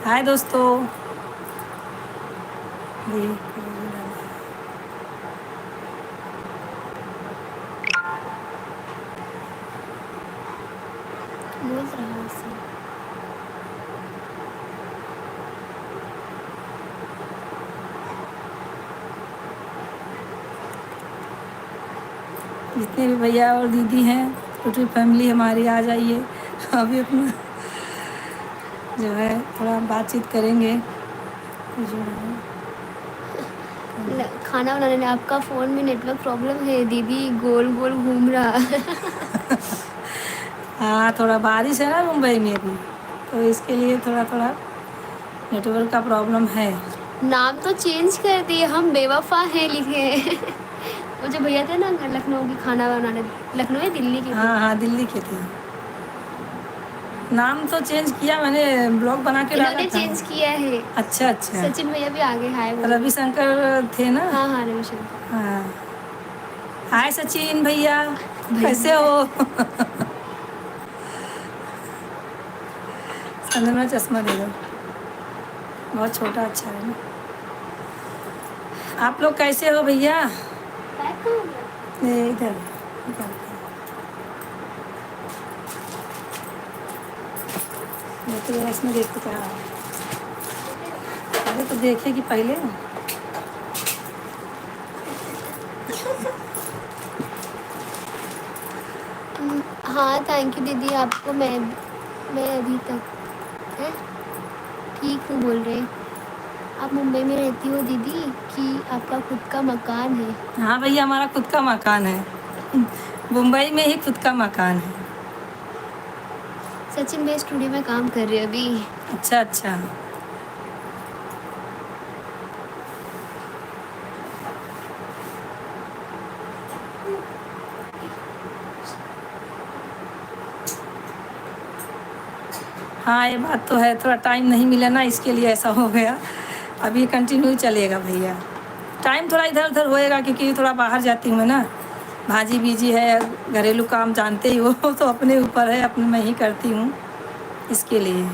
हाय दोस्तों। ये बोल रहा से जितने भी भैया और दीदी हैं, टोटल फैमिली हमारी आ जाइए। अभी अपना जो है थोड़ा बातचीत करेंगे। जो है खाना बनाने में आपका फ़ोन में नेटवर्क प्रॉब्लम है दीदी, गोल गोल घूम रहा। हाँ, थोड़ा बारिश है ना मुंबई में अभी, तो इसके लिए थोड़ा थोड़ा नेटवर्क का प्रॉब्लम है। नाम तो चेंज कर दिए, हम बेवफा हैं लिखे हैं। वो जो भैया थे ना लखनऊ की खाना बनाने, लखनऊ या दिल्ली के थे। हाँ हाँ, दिल्ली के थे। नाम तो चेंज किया मैंने, ब्लॉग बना के डाला इन्होंने था। चेंज किया है। अच्छा अच्छा। सचिन भैया भी आगे हाय बोल रहे। रविशंकर थे ना। हाँ हाँ रविशंकर हाँ। हाय सचिन भैया, कैसे भैया। हो? संदना चश्मा दे दो, बहुत छोटा अच्छा है ना। आप लोग कैसे हो भैया? बैग कहाँ हो गया? ये इधर निकालते हैं। देखो जरा इसमें देखो क्या है। अरे तो देखे कि पहले हाँ थैंक यू दीदी आपको। मैं अभी तक है ठीक हूँ बोल रहे। आप मुंबई में रहती हो दीदी कि आपका खुद का मकान है? हाँ भैया, हमारा खुद का मकान है। मुंबई में ही खुद का मकान है। सचिन भाई स्टूडियो में काम कर रहे हैं अभी। अच्छा अच्छा। हाँ ये बात तो है, थोड़ा टाइम नहीं मिला ना, इसके लिए ऐसा हो गया। अभी कंटिन्यू चलेगा भैया। टाइम थोड़ा इधर उधर होएगा क्योंकि थोड़ा बाहर जाती हूँ मैं ना। भाजी बीजी है, घरेलू काम जानते ही हो। तो अपने ऊपर है, अपने मैं ही करती हूँ, इसके लिए।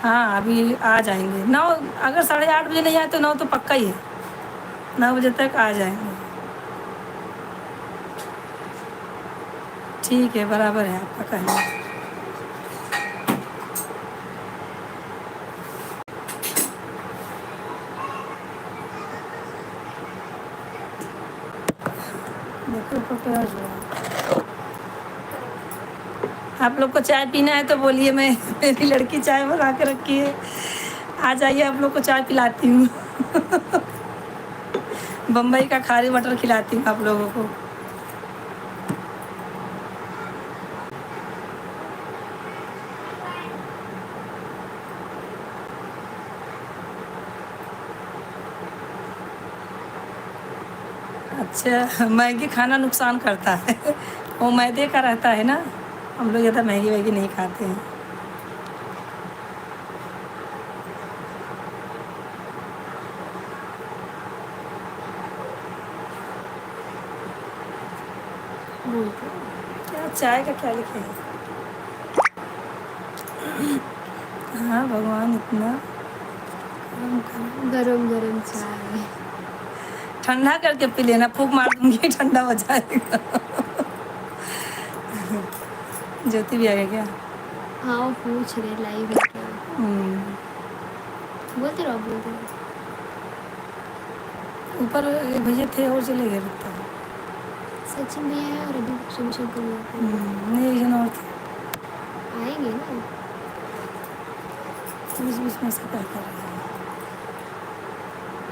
हाँ अभी आ जाएंगे 9। अगर 8:30 बजे नहीं आए तो 9 तो पक्का ही है, 9 बजे तक आ जाएंगे। ठीक है, बराबर है आपका कहना। देखो फोटो आ जाए। आप लोग को चाय पीना है तो बोलिए, मैं मेरी लड़की चाय बना के रखी है, आ जाइए, आप लोग को चाय पिलाती हूँ। बम्बई का खारी मटर खिलाती हूँ आप लोगों को। अच्छा, मैगी खाना नुकसान करता है। वो मैदे का रहता है ना, हम लोग ज़्यादा मैगी वैगी नहीं खाते हैं। बोलते हैं, क्या चाय का क्या लिखे हैं? हाँ भगवान, इतना गरम गरम। गरम गरम चाय। ठंडा करके पी लेना, फूंक मार दूंगी ठंडा हो जाएगा। ज्योति भी आ गया क्या? हाँ वो पूछ रहे लाइव है क्या। हम्म। बोलते रहो बोलते रहो। ऊपर एक भैया थे और चले गए लगता है। सचिन भैया है और अभी शिवशंकर भैया को नहीं, एक जन और थे, आएंगे ना। बीच बीच में से क्या कर रहे हैं।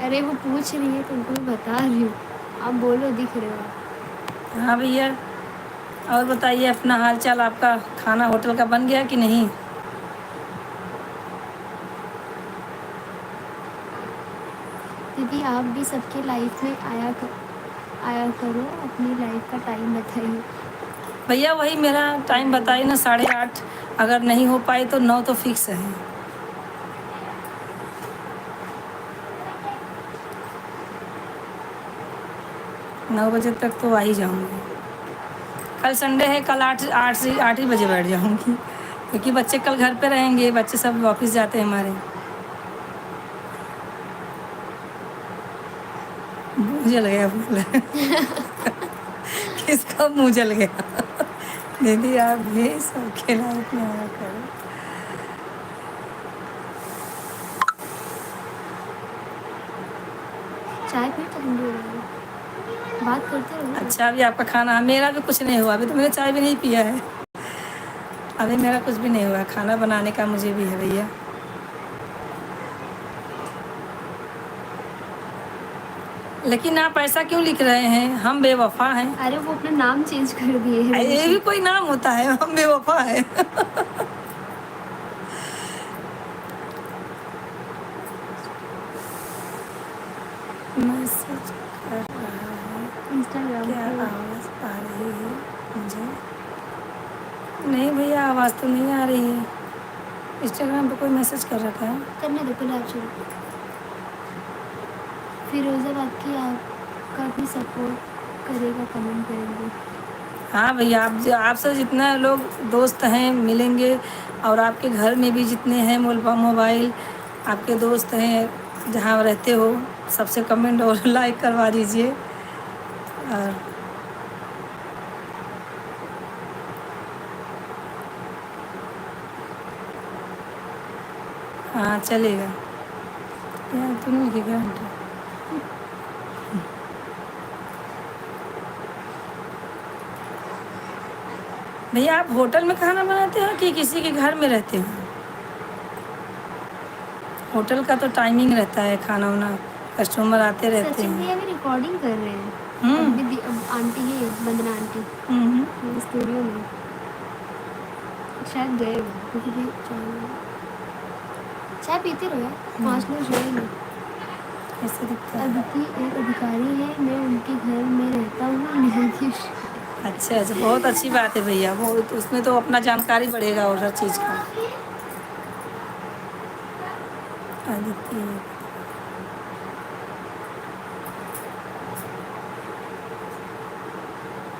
अरे वो पूछ रही है तुमको मैं बता रही हूँ, आप बोलो दिख रहे हो। हाँ भैया, और बताइए अपना हाल चाल, आपका खाना होटल का बन गया कि नहीं? दीदी आप भी सबके लाइफ में आया करो, अपनी लाइफ का टाइम बताइए। भैया वही मेरा टाइम बताइए ना, 8:30। अगर नहीं हो पाए तो 9 तो फिक्स है। 9 बजे तक तो आ ही जाऊँगी। कल संडे है, कल 8 ही बजे बैठ जाऊँगी, क्योंकि बच्चे कल घर पे रहेंगे, बच्चे सब ऑफिस जाते हैं हमारे। मुँह जल गया बोल किसका मुँह जल गया दीदी आप भी सब खिलाओ पिलाओ करो। चाय फिर ठंडी हो गई, बात करते रहो। अच्छा अभी आपका खाना, मेरा भी कुछ नहीं हुआ, अभी तो मैंने चाय भी नहीं पिया है, अभी मेरा कुछ भी नहीं हुआ, खाना बनाने का मुझे भी है भैया। लेकिन आप ऐसा क्यों लिख रहे हैं, हम बेवफा हैं? अरे वो अपना नाम चेंज कर दिए हैं। ये भी कोई नाम होता है, हम बेवफा है मैसेज कर रहा है, इंस्टाग्राम क्या पे। आवाज़ आ रही है मुझे? नहीं भैया आवाज़ तो नहीं आ रही है। इंस्टाग्राम पे कोई मैसेज कर रखा है। करने दो पहले आप चलो। फिरोजा बाकी आपका भी सपोर्ट करेगा, कमेंट करेंगे। हाँ भैया, आपसे जितना लोग दोस्त हैं मिलेंगे, और आपके घर में भी जितने हैं मोबाइल आपके दोस्त हैं जहाँ रहते हो, सबसे कमेंट और लाइक करवा दीजिए। और हाँ चलेगा यार, तुम लिखेगा घंटा। भैया आप होटल में खाना बनाते हो कि किसी के घर में रहते हो? होटल का तो टाइमिंग रहता है, खाना वाना कस्टमर आते रहते सचिन हैं। भैया भी रिकॉर्डिंग कर रहे हैं। अब आंटी है, वंदना आंटी स्टूडियो में शायद गए हो, क्योंकि भी चाय पीते रहो यार, 5 लोग जाएंगे। ऐसे दिखता है। अदिति एक अधिकारी है, मैं उनके घर में रहता हूँ, न्यायाधीश। अच्छा अच्छा, बहुत अच्छी बात है भैया, वो उसमें तो अपना जानकारी बढ़ेगा और हर चीज़ का। आदित्य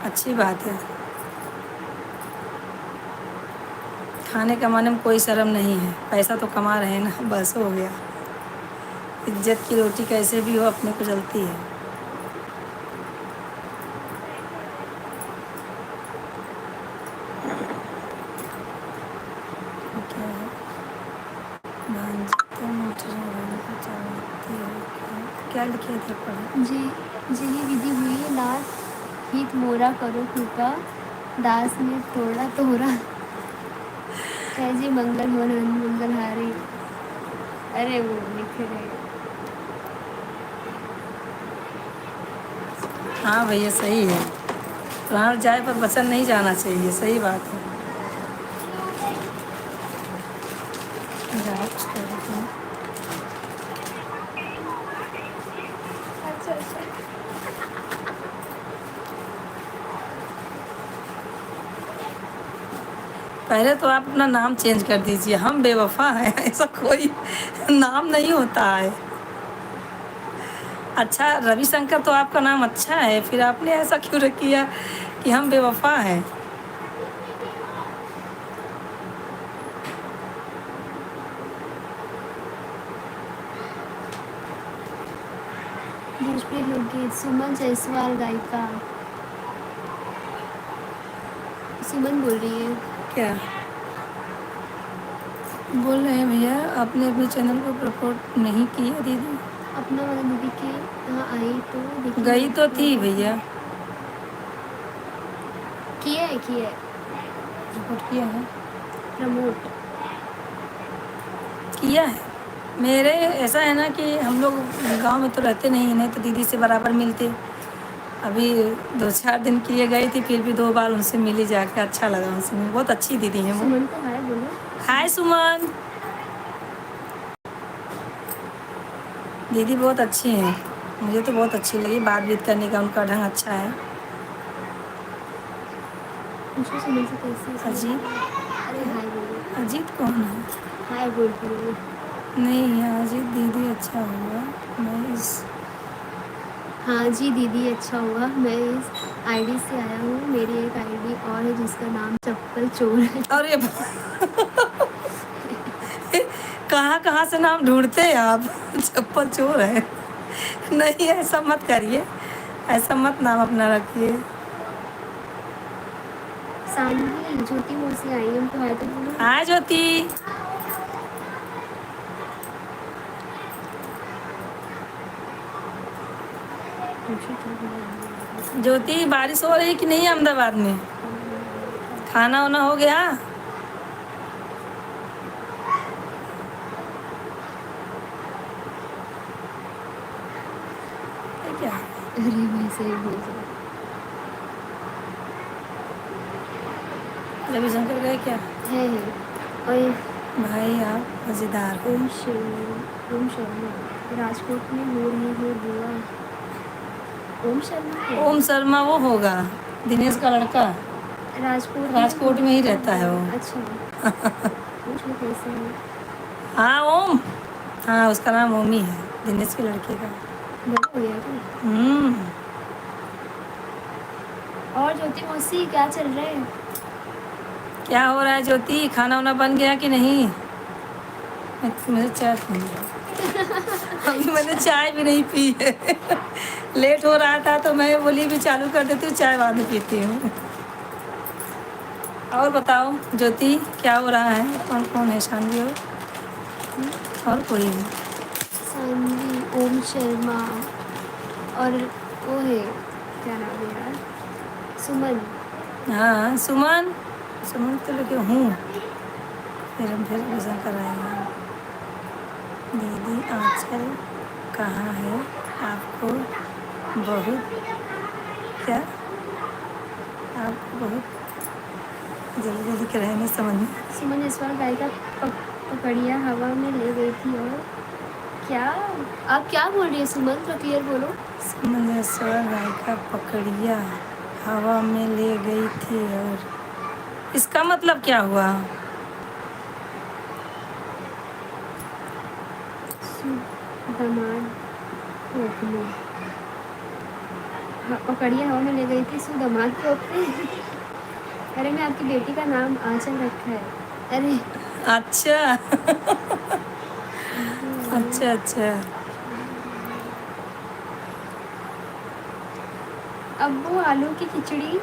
अच्छी बात है, खाने कमाने में कोई शर्म नहीं है, पैसा तो कमा रहे हैं ना, बस हो गया। इज्जत की रोटी कैसे भी हो अपने को जलती है। क्या है? क्या लिखे थे पढ़ो? जी जी विधि हुई लात हित मोरा करो कृपा, दास ने तोड़ा तोरा, कह जी मंगल हो मंगल हारे। अरे वो लिख रहे। हाँ भैया सही है, प्राण जाए पर वचन नहीं जाना चाहिए, सही बात है। कुछ कह रहे थे। अच्छा अच्छा। पहले तो आप अपना नाम चेंज कर दीजिए, हम बेवफा हैं ऐसा कोई नाम नहीं होता है। अच्छा रविशंकर तो आपका नाम अच्छा है, फिर आपने ऐसा क्यों रख किया कि हम बेवफा हैं? भोजपुरी लोकगीत सुमन जायसवाल गायिका। सुमन बोल रही है। क्या बोल रहे हैं भैया, आपने अपने चैनल को प्रपोर्ट नहीं किया दीदी? अपना वाला दीदी के यहाँ आई तो देखिए। गई तो थी भैया, किया है प्रपोर्ट किया है, प्रमोट किया है। मेरे ऐसा है ना कि हम लोग गांव में तो रहते नहीं, नहीं तो दीदी से बराबर मिलते। अभी 2-4 दिन के लिए गई थी, फिर भी 2 बार उनसे मिली जाके, अच्छा लगा उनसे, बहुत अच्छी दीदी हैं वो। सुमन को हाय बोलो। हाय सुमन, दीदी बहुत अच्छी हैं, मुझे तो बहुत अच्छी लगी, बात करने का उनका ढंग अच्छा है। पूछो सुमन से कैसे है? अजीत, अरे हाय बोलो। अजीत कौन है? हाय बोलती हूँ। नहीं अजीत दीदी अच्छा हुआ, मैं इस हाँ जी दीदी अच्छा हुआ, मैं इस आईडी से आया हूँ। मेरी एक आईडी और है जिसका नाम चप्पल चोर है। अरे कहाँ कहाँ से नाम ढूंढते हैं आप। चप्पल चोर है। नहीं, ऐसा मत करिए, ऐसा मत नाम अपना रखिए। सानवी ज्योति मौसी आई, हमको हाय तो बोलो। हाँ ज्योति। ज्योति, बारिश हो रही कि नहीं अहमदाबाद में? खाना वाना हो गया? ये क्या है? अरे मैं सही बोल रही रविशंकर गए क्या? है। और भाई आप मजेदार हो। ओम शर्मा राजकोट में हो रही है बुआ। ओम शर्मा है? ओम शर्मा वो होगा दिनेश का लड़का, राजकोट में ही रहता है वो। अच्छा पूछो कैसे है? हाँ ओम, हाँ उसका नाम ओमी है, दिनेश के लड़के का। बड़ा हो गया क्या? हम्म। और ज्योति मौसी क्या चल रहा है? क्या हो रहा है ज्योति, खाना वाना बन गया कि नहीं? मुझे चाय पी अभी मैंने चाय भी नहीं पी है। लेट हो रहा था तो मैं बोली भी चालू कर देती हूँ, चाय बाद में पीती हूँ। और बताओ ज्योति, क्या हो रहा है? कौन कौन है? शानवी और कोई है? सानवी, ओम शर्मा और वो है, क्या नाम है यार, सुमन। हाँ सुमन, सुमन तो लगे हूँ। फिर विजन कराएंगे। दीदी आंचल कहाँ है? आपको बहुत क्या, आपको बहुत जल्दी जल्दी कराए नहीं समझ में। सुमन इस बार गाय का पकड़िया हवा में ले गई थी। और क्या आप क्या बोल रही है सुमन, तो क्लियर बोलो। समंदर गाय का पकड़िया हवा में ले गई थी, और इसका मतलब क्या हुआ? दामाद पकड़िया हवा में ले गई थी सु दामाद को अपने। अरे मैं आपकी बेटी का नाम आंचल रखा है। अरे अच्छा। अच्छा अच्छा। अब्बू आलू की खिचड़ी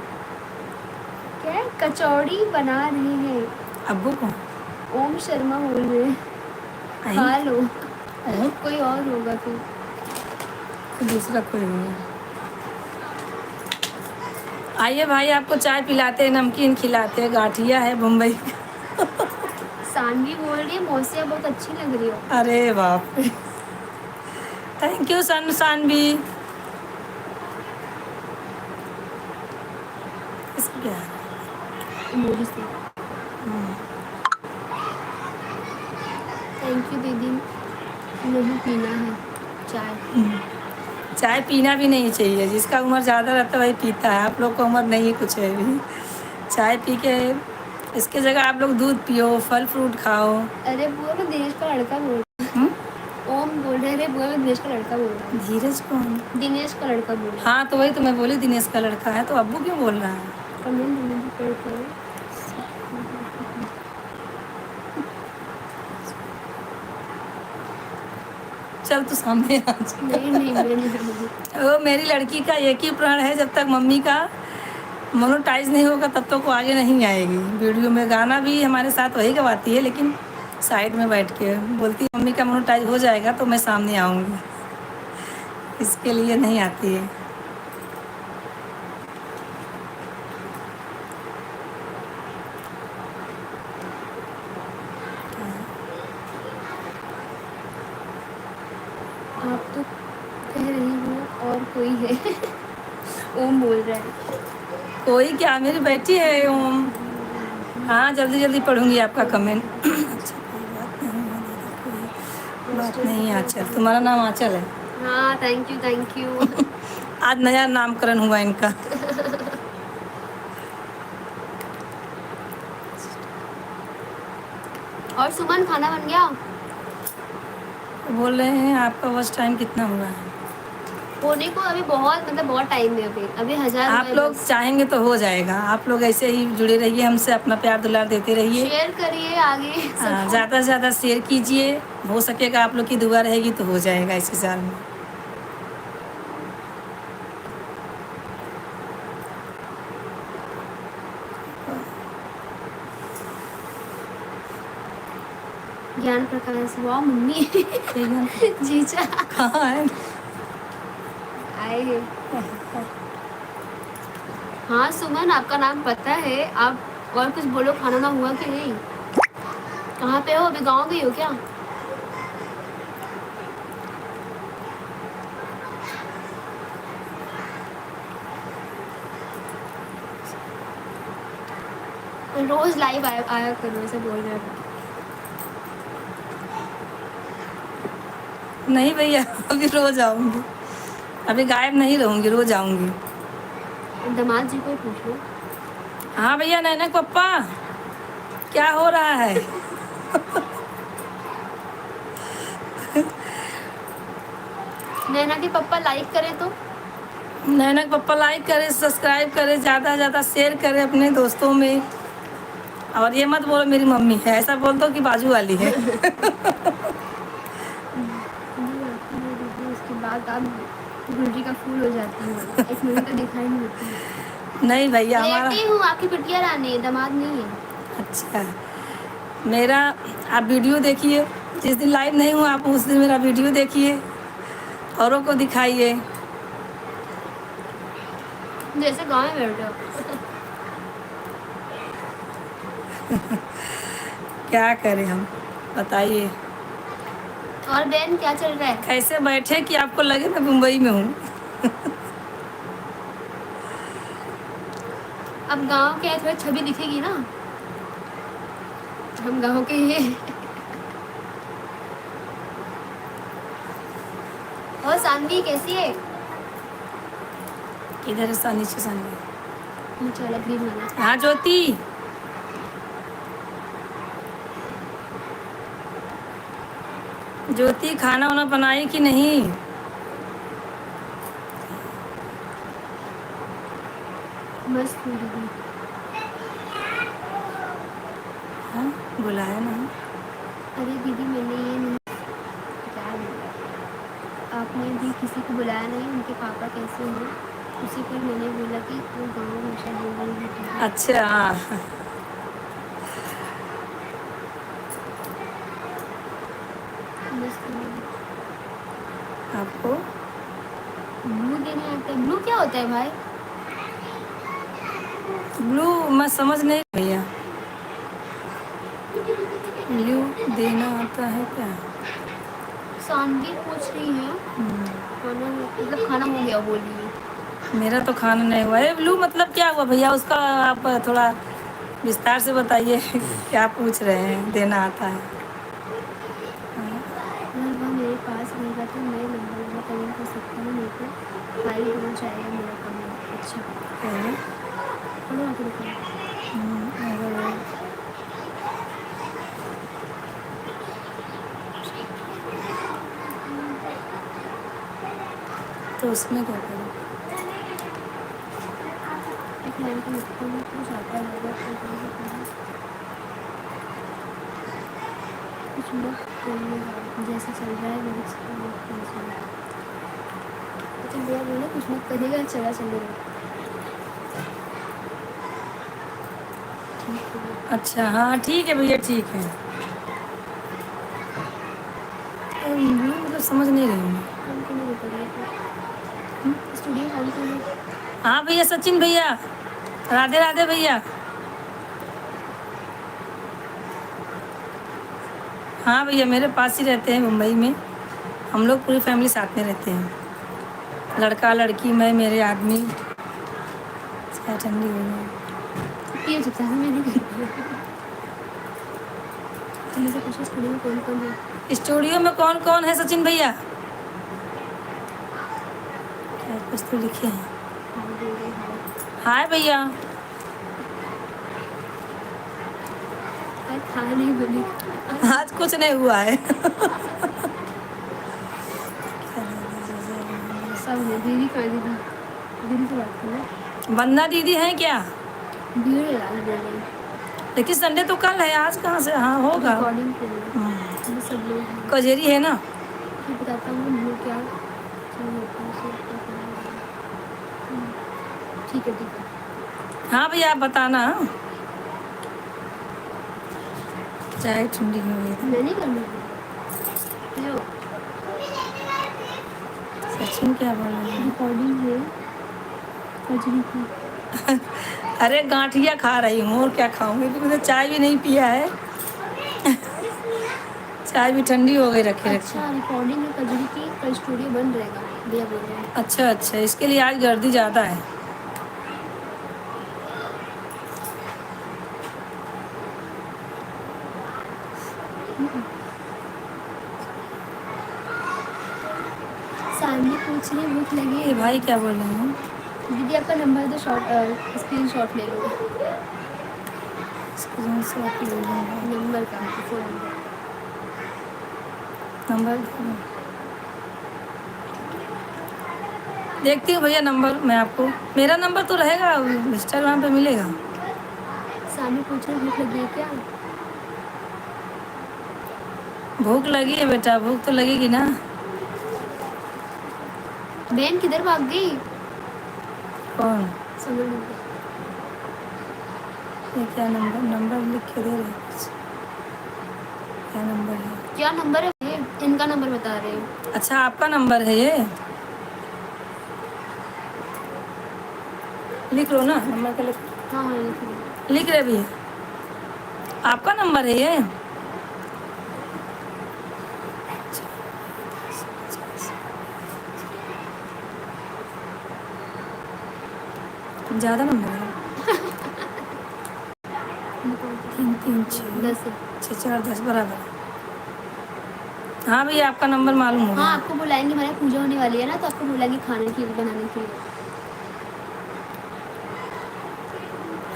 क्या कचौड़ी बना रहे हैं। अब्बू को ओम शर्मा बोल रहे हैं, आई? खा लो। और कोई और होगा फिर। दूसरा कोई होगा। आइए भाई, आपको चाय पिलाते हैं, नमकीन खिलाते हैं, गाठिया है मुंबई। सानवी बोल रही है मौसिया बहुत अच्छी लग रही हो। अरे बाप रे, थैंक यू सानवी। इसको क्या है? इमोजी से थैंक यू दीदी। नहीं पीना है चाय। चाय पीना भी नहीं चाहिए, जिसका उम्र ज़्यादा रहता है वही पीता है। आप लोग को उम्र नहीं है कुछ है भी। चाय पी के इसके जगह आप लोग दूध पियो, फल फ्रूट खाओ। अरे बुआ मैं दिनेश का लड़का बोल रहा हूँ। ओम बोल रहे, अरे बुआ मैं दिनेश का लड़का बोल रहा हूँ। धीरज कौन? दिनेश का लड़का बोल रहा हाँ तो वही तो मैं बोली, दिनेश का लड़का है, तो अब्बू क्यों बोल रहा है? हूँ। कमेंट दिनेश का लड़का है। चल तू सामने आ जा। नहीं नहीं मैं नहीं बोली। वो मेरी लड़की का एक ही प्राण है, जब तक मम्मी का मोनेटाइज नहीं होगा तब तक वो आगे नहीं आएगी। वीडियो में गाना भी हमारे साथ वही गवाती है, लेकिन साइड में बैठ के बोलती है मम्मी का मोनेटाइज हो जाएगा तो मैं सामने आऊँगी, इसके लिए नहीं आती है। आप तो कह रही हो और कोई है। ओम बोल रहा है। कोई क्या, मेरी बेटी है ओम। हाँ जल्दी जल्दी पढ़ूंगी आपका कमेंट। अच्छा कोई बात नहीं है दीदी, कोई बात नहीं। आंचल, तुम्हारा नाम आंचल है? हाँ थैंक यू। आज नया नामकरण हुआ इनका। और सुमन खाना बन गया? बोल रहे हैं आपका वॉच टाइम कितना हुआ है? होने को अभी बहुत मतलब बहुत टाइम है। अभी 1000 आप हुए लोग बस। चाहेंगे तो हो जाएगा। आप लोग ऐसे ही जुड़े रहिए हमसे, अपना प्यार दुलार देते रहिए। शेयर करिए आगे सबको। ज़्यादा से ज़्यादा शेयर कीजिए। हो सकेगा आप लोग की दुआ रहेगी तो हो जाएगा इसी साल में। ज्ञान प्रकाश, वाह मम्मी जीजा कहाँ है? आए हैं। हाँ सुमन, आपका नाम पता है। आप और कुछ बोलो, खाना ना हुआ कि नहीं? कहाँ पे हो अभी? गाँव गई हो क्या? रोज लाइव आया आया करो, ऐसे बोल रहे हो। नहीं भैया, अभी रोज आऊँगी। अभी गायब नहीं रहूँगी, रोज आऊँगी। दामाद जी को ही पूछ लो। हाँ भैया, नैनक पप्पा क्या हो रहा है? नैना के पापा लाइक करें तो। नैनक पप्पा लाइक करें, सब्सक्राइब करें, ज़्यादा से ज़्यादा शेयर करें अपने दोस्तों में। और ये मत बोलो मेरी मम्मी है, ऐसा बोल दो कि बाजू वाली है। उसके बाद आप गुलरी का फूल हो जाती है। एक मिनट तो दिखाई नहीं देती। नहीं भैया, हमारा लेटी हूँ, आपकी बिटिया रानी है, दामाद नहीं है। अच्छा मेरा आप वीडियो देखिए। जिस दिन लाइव नहीं हूँ आप उस दिन मेरा वीडियो देखिए, औरों को दिखाइए। जैसे गाँव में बैठ जाओ। क्या करें हम, बताइए। और बहन क्या चल रहा है? कैसे बैठे कि आपको लगे मैं मुंबई में हूँ। अब गांव के थोड़ी छवि दिखेगी ना, हम गांव के ही हैं। और सानवी कैसी है? इधर है सा, नीचे सामने। नीचे वाला ग्रीन वाला। हाँ ज्योति, ज्योति खाना वाना बनाई कि नहीं? मस्त हूँ दीदी। हाँ बुलाया नहीं। अरे दीदी मैंने ये नहीं क्या बोला, आपने भी किसी को बुलाया नहीं। उनके पापा कैसे हैं? उसी पर मैंने बोला कि वो गाँव में हमेशा बोल रही है। अच्छा हाँ, मस्त हूँ। आपको ब्लू देने आता है? ब्लू क्या होता है भाई? ब्लू मैं समझ नहीं भैया, ब्लू देना आता है क्या? सानवी पूछ रही है खाना मतलब खाना हो गया बोलिए। मेरा तो खाना नहीं हुआ है। ब्लू मतलब क्या हुआ भैया, उसका आप थोड़ा विस्तार से बताइए। क्या पूछ रहे हैं, देना आता है? अगर वह मेरे पास रहेगा तो मैं लंबा कमेंट कर सकती हूँ, नहीं तो फाइल हो जाएगा मेरा कमेंट। अच्छा पढ़ो आगे बताओ। तो उसमें क्या करें? एक लाइन को लिखते हैं कुछ आता है कुछ लोग जैसे चल रहा है वही अच्छा भैया बोले कुछ मत करेगा, चला चलेगा। अच्छा हाँ ठीक है भैया, ठीक है। ब्लू मतलब समझ नहीं रही हूँ। हमको नहीं बता रही स्टूडियो हम को नहीं। हाँ भैया, सचिन भैया, राधे राधे भैया। हाँ भैया, मेरे पास ही रहते हैं मुंबई में। हम लोग पूरी फैमिली साथ में रहते हैं, लड़का लड़की मैं मेरे आदमी। क्या ठंडी हो गई। ये चुपचाप मैंने तुमने से पूछा स्टूडियो में कौन कौन है? स्टूडियो में कौन कौन है सचिन भैया? क्या कुछ तो लिखे हैं। हाय भैया। खाना नहीं बनी। आज कुछ नहीं हुआ है। सब है। दीदी कहाँ है? दीदी दीदी से बात करना। वंदना दीदी हैं क्या? भीड़ है यार, बोल रही लेकिन संडे तो कल है, आज कहाँ से? हाँ होगा। रिकॉर्डिंग के लिए ये सब लोग हैं। कजेरी है ना? फिर बताता हूँ वो क्या चल होता है, सब क्या करना है। ठीक है ठीक है। हाँ भैया आप बताना। चाय ठंडी हो गई। मैं नहीं करना जो सचिन क्या बोल रहे हैं? रिकॉर्डिंग है कजरी की। अरे गांठिया खा रही हूँ और क्या खाऊंगी, क्योंकि मुझे चाय भी नहीं पिया है। चाय भी ठंडी हो गई रखे रखे। अच्छा रिकॉर्डिंग है कजरी की, कल स्टूडियो बंद रहेगा भैया बोल रहे हैं। अच्छा अच्छा, इसके लिए आज गर्दी ज़्यादा है। सामने पूछ रही भूख लगी ये है। भाई क्या बोल रहे हैं? दीदी आपका नंबर दो, शॉर्ट स्क्रीन शॉट ले लो स्क्रीनशॉट ले लूँगा। नंबर का, फोन नंबर। नंबर देखती हूँ भैया, नंबर मैं आपको, मेरा नंबर तो रहेगा इंस्टाग्राम पे मिलेगा। सामने पूछ रही भूख लगी है क्या? भूख लगी है बेटा, भूख तो लगेगी ना। बहन किधर भाग गई? कौन? समझ नहीं। ये क्या नंबर, नंबर लिख के दे रहे हैं कुछ। क्या नंबर है? क्या नंबर है ये? इनका नंबर बता रहे हैं। अच्छा आपका नंबर है ये, लिख लो ना नंबर का, हाँ हाँ लिख लो। लिख रहे भैया, आपका नंबर है ये। ज़्यादा नंबर है। 3 3 6 10 है। 6 4 10 बराबर। हाँ भैया आपका नंबर मालूम हो हाँ गया। आपको बुलाएंगे, हमारे पूजा होने वाली है ना, तो आपको बुलाएंगे खाने के लिए, बनाने के लिए।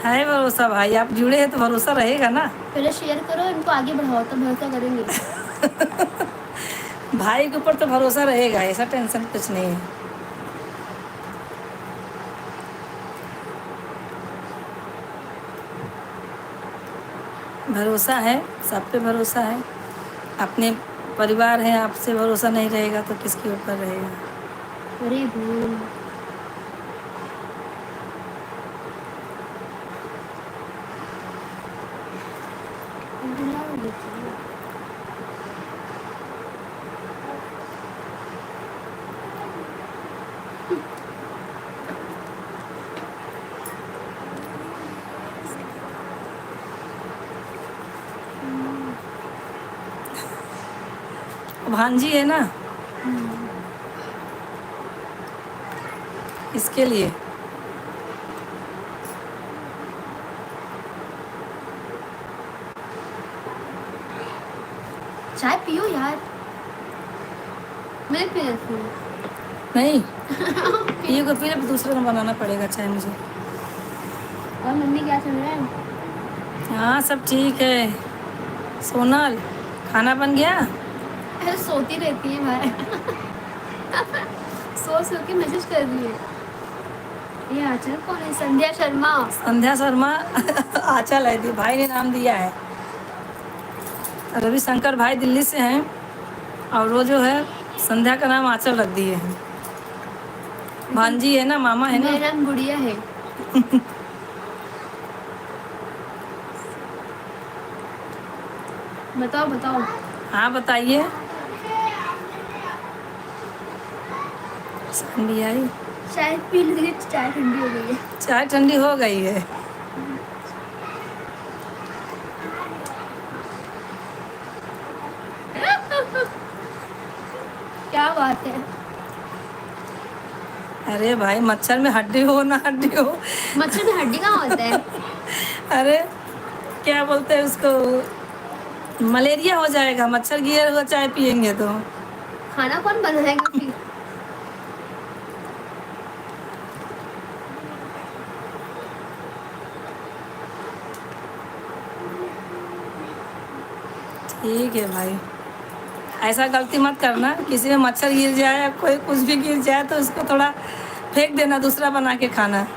है भरोसा भाई, आप जुड़े हैं तो भरोसा रहेगा ना। पहले शेयर करो, इनको आगे बढ़ाओ तब भरोसा करेंगे। भाई के ऊपर तो भरोसा रहेगा, ऐसा टेंशन कुछ नहीं है। भरोसा है, सब पे भरोसा है। अपने परिवार है, आपसे भरोसा नहीं रहेगा तो किसके ऊपर रहेगा? अरे भूल भांजी है ना, इसके लिए। चाय पियो यार, मैं पी लेती हूँ। नहीं ये को फिर दूसरे का बनाना पड़ेगा चाय मुझे। और मम्मी क्या चल रहा है? हाँ सब ठीक है। सोनल खाना बन गया? अरे सोती रहती है भाई। सो के मैसेज कर रही है। ये आचल कौन है? संध्या शर्मा। संध्या शर्मा। आंचल है, भाई ने नाम दिया है। रविशंकर भाई दिल्ली से हैं और वो जो है संध्या का नाम आंचल रख दिए हैं। भांजी है ना, मामा है ना। मेरा नाम गुड़िया है। बताओ बताओ। हाँ बताइए। संडी आई, चाय पी लीजिए, चाय ठंडी हो गई है। चाय ठंडी हो गई है। क्या बात है? अरे भाई मच्छर में हड्डी हो ना हड्डी हो। मच्छर में हड्डी कहाँ होता है? अरे क्या बोलते हैं उसको, मलेरिया हो जाएगा, मच्छर गिर हुआ चाय पियेंगे तो। खाना कौन बनाएगा फिर? ठीक है भाई, ऐसा गलती मत करना, किसी में मच्छर गिर जाए या कोई कुछ भी गिर जाए तो उसको थोड़ा फेंक देना, दूसरा बना के खाना।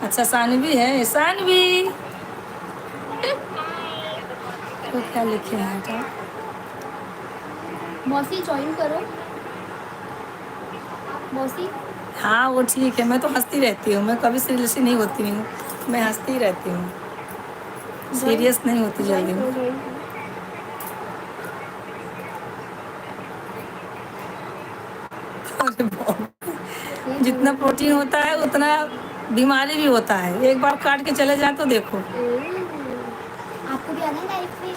अच्छा सानवी है, सानवी तो क्या लिखे हैं बेटा? मौसी ज्वाइन करो मौसी। हाँ वो ठीक है, मैं तो हंसती रहती हूँ, मैं कभी सीरियस नहीं होती हूँ, मैं हंसती रहती हूँ, सीरियस नहीं होती जल्दी में। अरे बाप रे, जितना प्रोटीन होता है उतना बीमारी भी होता है, एक बार काट के चले जाए तो देखो। आपको भी आना है लाइफ में?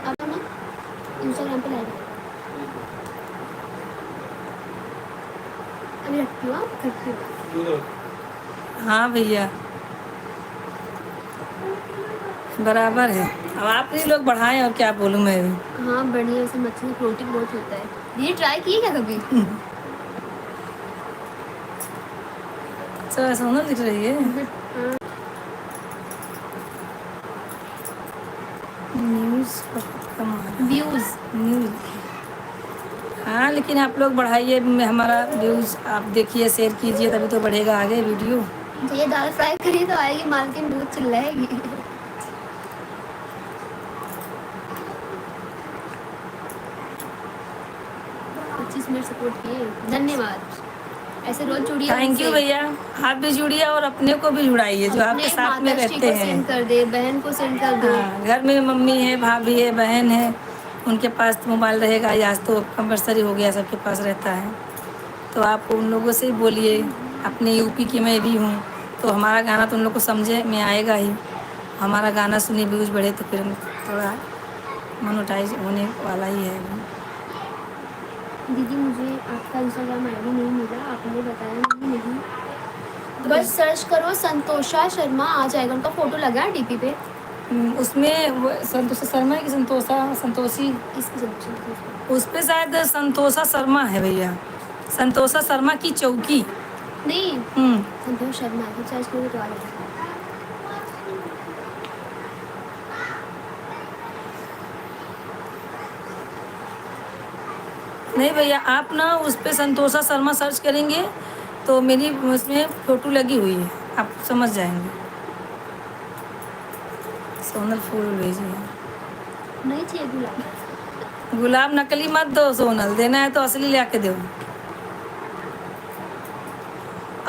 अब ना इंस्टाग्राम पे लाइव अभी रखती हूँ, आप करती हूँ। हाँ भैया बराबर है, अब आप ही लोग बढ़ाएं और क्या बोलूँ मैं भी। हाँ बढ़िया, वैसे मच्छी में प्रोटीन बहुत होता है। ये ट्राई किए क्या कभी? सब सोना दिख रही है। न्यूज़ कम व्यूज न्यूज़। हाँ लेकिन आप लोग बढ़ाइए हमारा व्यूज़, आप देखिए शेयर कीजिए तभी तो बढ़ेगा आगे वीडियो। तो ये दाल फ्राई करिए तो आएगी, मालकिन बहुत चिल्लाएगी। 25 मिनट सपोर्ट किए, धन्यवाद। ऐसे रोज जुड़िए। थैंक यू भैया, आप भी जुड़िए और अपने को भी जुड़ाइए जो आपके साथ में रहते हैं। सेंड कर दे, बहन को सेंड कर दो। हाँ घर में मम्मी है, भाभी है, बहन है, उनके पास तो मोबाइल रहेगा, आज तो कंपलसरी हो गया, सबके पास रहता है, तो आप उन लोगों से ही बोलिए। अपने यूपी की मैं भी हूँ, तो हमारा गाना तो उन लोग को समझे में आएगा ही, हमारा गाना सुनिए व्यूज़ बढ़े तो फिर थोड़ा मोनेटाइज होने वाला ही है। दीदी मुझे आपका इंस्टाग्राम आईडी नहीं मिला, आपने बताया नहीं। बस सर्च करो संतोषा शर्मा आ जाएगा, उनका फोटो लगा है डीपी पे। उसमें वो संतोषा शर्मा की संतोषी उस पे शायद संतोषा शर्मा है भैया, संतोषा शर्मा की चौकी नहीं, संतोष शर्मा है, सर्च करो तो आ जाएगा। नहीं भैया, आप ना उस पे संतोषा शर्मा सर्च करेंगे तो मेरी उसमें फोटो लगी हुई है, आप समझ जाएंगे। सोनल फूल भेजिए। नहीं चाहिए गुलाब। गुलाब नकली मत दो सोनल, देना है तो असली ला के दो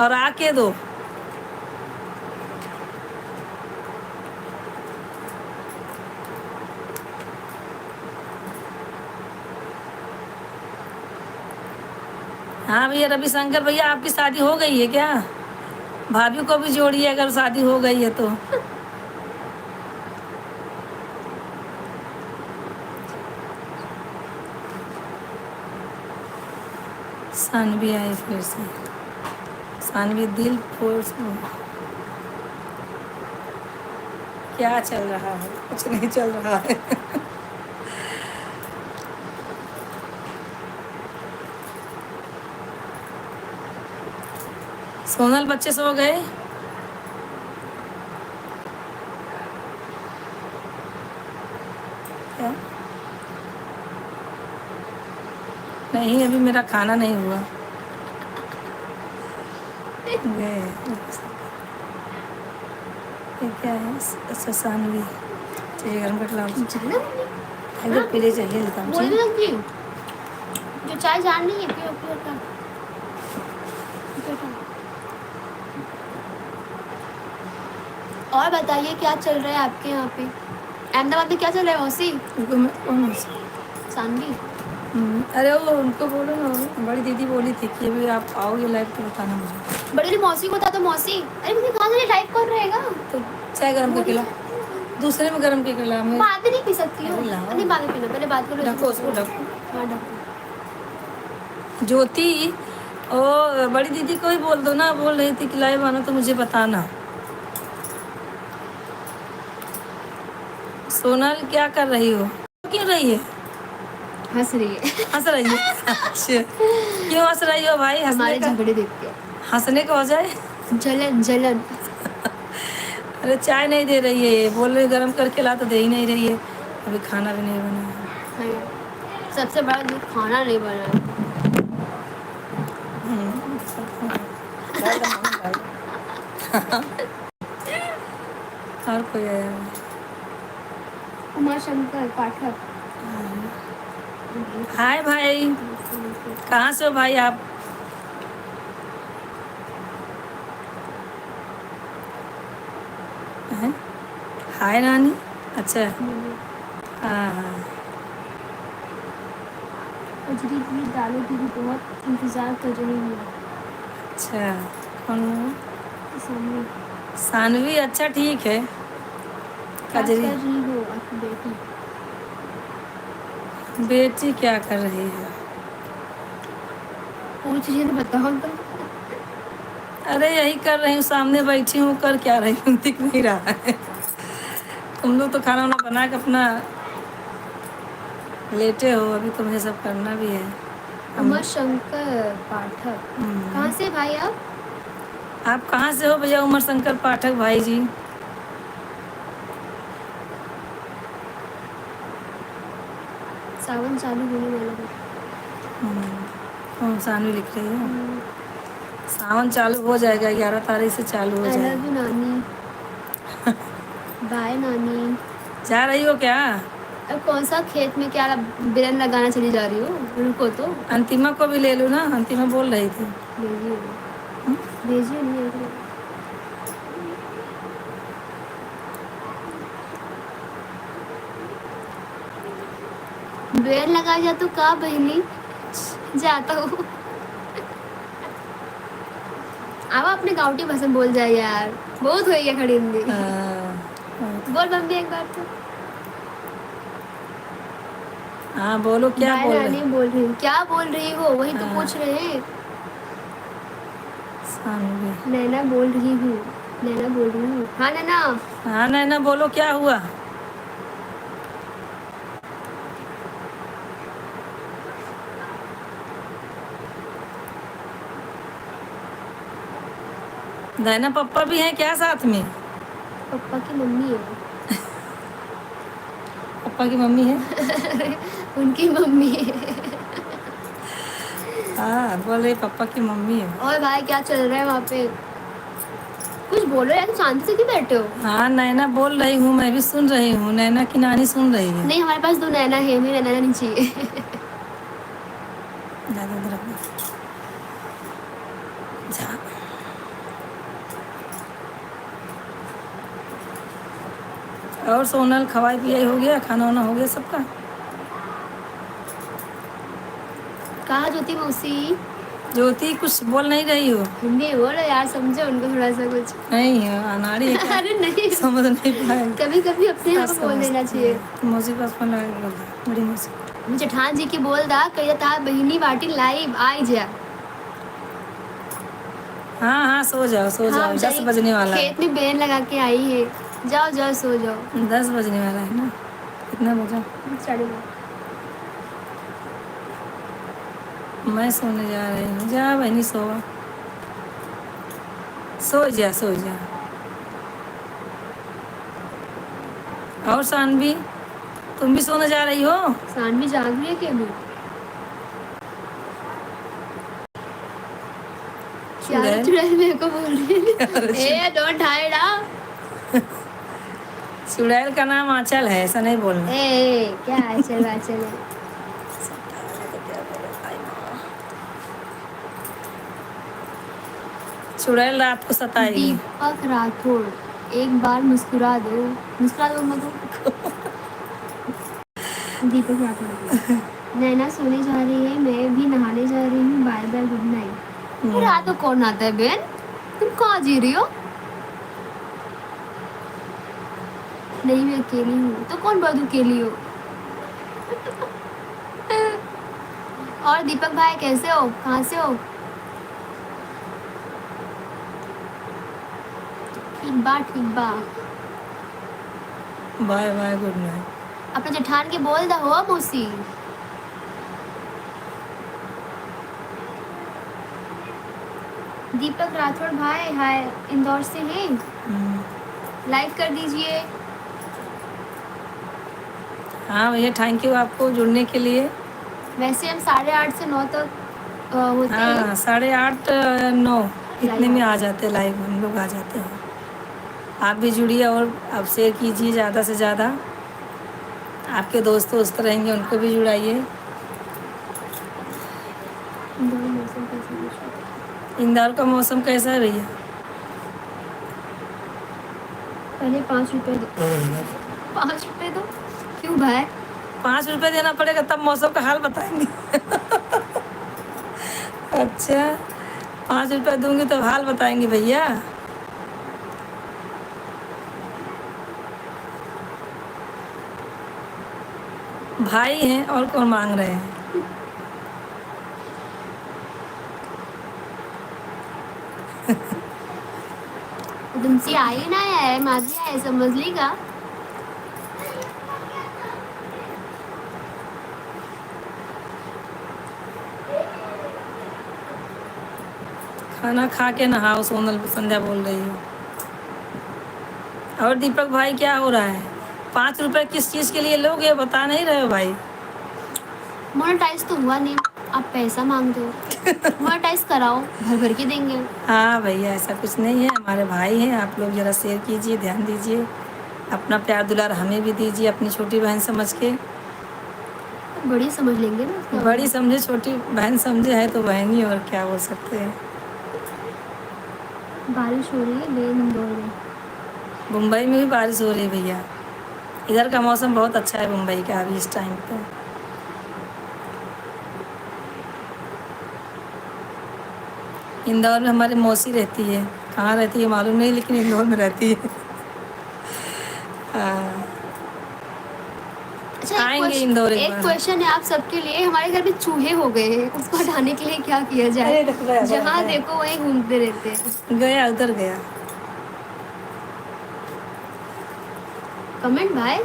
और आके दो। हाँ भैया रविशंकर भैया, आपकी शादी हो गई है क्या? भाभी को भी जोड़िए अगर शादी हो गई है तो। सानवी आई फिर से, सानवी दिल फोर्स क्या चल रहा है? कुछ नहीं चल रहा है। सोनल बच्चे सो गए? क्या? नहीं अभी मेरा खाना नहीं हुआ। गए ये क्या है? अच्छा सानवी चाहिए, गर्म कर लाओ। अगर पीले चाहिए लेता हूँ। जो चाय जान नहीं है पियो पियो का। और बताइए क्या चल रहा है आपके यहाँ पे? अहमदाबाद में क्या चल रहा है मौसी? सानवी अरे वो उनको बोलो ना, बड़ी दीदी बोली थी कि अभी आप आओगे लाइव तो बताना मुझे। बड़ी मौसी को था तो मौसी, अरे मुझे कहा था लाइव कौन रहेगा? तो चाय गर्म करके ला, दूसरे में गर्म करके ला। मैं बाद में नहीं पी सकती हूँ, नहीं बाद में पीना, पहले बात करो। ढको उसको, ढको। हाँ ढको। ज्योति ओ बड़ी दीदी को ही बोल दो ना, बोल रही थी कि लाइव आना तो मुझे बताना। सोनल क्या कर रही हो? क्यों रही है? हंस रही है। हंस रही है? अच्छा क्यों हंस रही हो भाई? हमारे झगड़े देखते हैं। हंसने का वजह है? जलन जलन। अरे चाय नहीं दे रही है ये, बोल रही गरम करके ला तो दे ही नहीं रही है। अभी खाना भी नहीं बना है। हाँ, सबसे बड़ा दुख खाना नहीं बना है। डाल दो मम्मी, डाल दो। और कोई आया है? उमा शंकर पाठक। हाय भाई, कहाँ से हो भाई आप? हैं? हाय नानी। अच्छा। हाँ हाँ। कजरी की दालों की भी बहुत इंतजार कर रही हूँ। अच्छा, कौन हो? सामने सानवी, अच्छा ठीक है। क्या कजरी कर रही हो आपकी बेटी? बेटी क्या कर रही है? पूछ रही है तो बताओ तो। अरे यही कर रही हूँ, सामने बैठी हूँ, कर क्या रही हूँ दिख नहीं रहा है। तुम लोग तो खाना वाना बना के अपना लेटे हो, अभी तो मुझे सब करना भी है। उमा शंकर पाठक। कहाँ से भाई आप? आप कहाँ से हो भैया? उमर शंकर पाठक भाई जी। सावन चालू होने वाला है। कौन सानवी लिख रही है? सावन चालू हो जाएगा, 11 तारीख से चालू हो आई लव जाएगा। यू नानी। बाय नानी। जा रही हो क्या? अब कौन सा खेत में क्या बेलन लगाना चली जा रही हो? रुको तो। अंतिमा को भी ले लो ना, अंतिमा बोल रही थी। भेजिए भेजिए नहीं है। बेल लगा जा तो का बहनी जाता हूँ। अब अपने गाँवटी भाषा बोल जाए यार, बहुत हो गया खड़ी हिंदी। बोल मम्मी एक बार तो। हाँ बोलो, क्या बाय बोल नानी रही? बोल रही हूँ। क्या बोल रही हो? वही तो पूछ रहे हैं। सानवी। नैना बोल रही हूँ। नैना बोल रही हूँ। हाँ नैना। हाँ नैना बोलो, क्या हुआ? नैना पप्पा भी हैं क्या साथ में? पापा की मम्मी है। पप्पा की मम्मी है? उनकी मम्मी है। हाँ बोल रही पप्पा की मम्मी है। और भाई क्या चल रहा है वहाँ पे? कुछ बोलो यार, तुम शांति से क्यों बैठे हो? हाँ नैना बोल रही हूँ, मैं भी सुन रही हूँ, नैना की नानी सुन रही है। नहीं, हमारे पास 2 नैना है, मेरी नैना नहीं चाहिए। ज़्यादा इधर आओ। जा। और सोनल, खवाई पियाई हो गया? खाना वाना हो गया सबका? कहा ज्योति मौसी? ज्योति कुछ बोल नहीं रही हो? हिंदी बोलो यार, समझो उनको थोड़ा सा कुछ। नहीं है, अनाड़ी है क्या? अरे नहीं, समझ नहीं पाए। कभी कभी अपने यहाँ पे बोल देना चाहिए। मौसी पास फोन लगा के बोल दे, बड़ी मौसी। जेठान जी की बोल दा कही था बहिनी बाटी लाइव आई जा। हाँ हाँ सो जाओ सो हाँ, जाओ, 10 बजने वाला है। खेत में बेन लगा के आई है। जाओ जाओ सो जाओ। 10 बजने वाला है ना? कितना बजा? 9:30। मैं सोने जा रही हूँ, जा बहनी सो। सो जा सो जा। और सानवी, तुम भी सोने जा रही हो? सानवी जाग रही है क्या अभी? चुड़ैल। चुड़ैल मेरे को बोल रही है। ए डोंट हाइड आ। चुड़ैल का नाम आंचल है, ऐसा नहीं बोलना। ए क्या आचल वाचल है? चुड़ैल रात को सताएगी। दीपक राठौड़, एक बार मुस्कुरा दो। मुस्कुरा दो मधु। दीपक राठौड़। नैना सोने जा रही है, मैं भी नहाने जा रही हूँ। Bye bye, good night. रात को कौन आता है बहन? तुम कहाँ जी रही हो? नहीं मैं अकेली हूँ। तो कौन बहुत अकेली हो? और दीपक भाई कैसे हो? कहाँ से हो? ठीक बा ठीक बा। Bye bye, good night. अपने जेठान के बोल दा हो मौसी। दीपक राठौड़ भाई हाय, इंदौर से हैं। लाइक कर दीजिए। हाँ भैया, थैंक यू आपको जुड़ने के लिए। वैसे हम 8:30 से 9 तक होते हैं हाँ, 8:30 9 इतने लाइव में आ आते जाते हैं, लाइव हम लोग आ जाते हैं। आप भी जुड़िए और आप शेयर कीजिए ज़्यादा से ज़्यादा। आपके दोस्त रहेंगे, उनको भी जुड़ाइए। इंदौर मौसम कैसा पूछो? इंदौर का मौसम कैसा है भैया? पहले 5 रुपए दो। 5 रुपए दो? क्यों भाई? 5 रुपये देना पड़ेगा तब मौसम का हाल बताएंगे। अच्छा, 5 रुपये दूंगी तो हाल बताएंगे भैया। भाई हैं और कौन मांग रहे हैं? तुमसे आई ना है, माझी आहे, समजली का? खाना खा के नहाओ, सोनल संध्या बोल रही है। और दीपक भाई क्या हो रहा है? 5 रुपये किस चीज़ के लिए लोगे, बता नहीं रहे हो भाई? मोनेटाइज तो हुआ नहीं, आप पैसा मांगते हो। मोनेटाइज कराओ, भर भर के देंगे। हाँ भैया, ऐसा कुछ नहीं है, हमारे भाई हैं। आप लोग ज़रा शेयर कीजिए, ध्यान दीजिए, अपना प्यार दुलार हमें भी दीजिए अपनी छोटी बहन समझ के। बड़ी समझ लेंगे ना उसका। बड़ी समझे छोटी बहन समझे, है तो बहन ही, और क्या बोल सकते हैं। बारिश हो रही है मेन इंदौर में। मुंबई में भी बारिश हो रही है भैया। इधर का मौसम बहुत अच्छा है मुंबई का अभी इस टाइम पे। इंदौर में हमारी मौसी रहती है। कहाँ रहती है मालूम नहीं, लेकिन इंदौर में रहती है। हाँ, अच्छा, आएंगे इंदौर एक एक बार। क्वेश्चन है आप सबके लिए। हमारे घर में चूहे हो गए हैं, उसको हटाने के लिए क्या किया जाए? अरे देखो, गया, जहाँ गया, देखो वहीं घूमते रहते हैं। गया उधर गया। कमेंट भाई।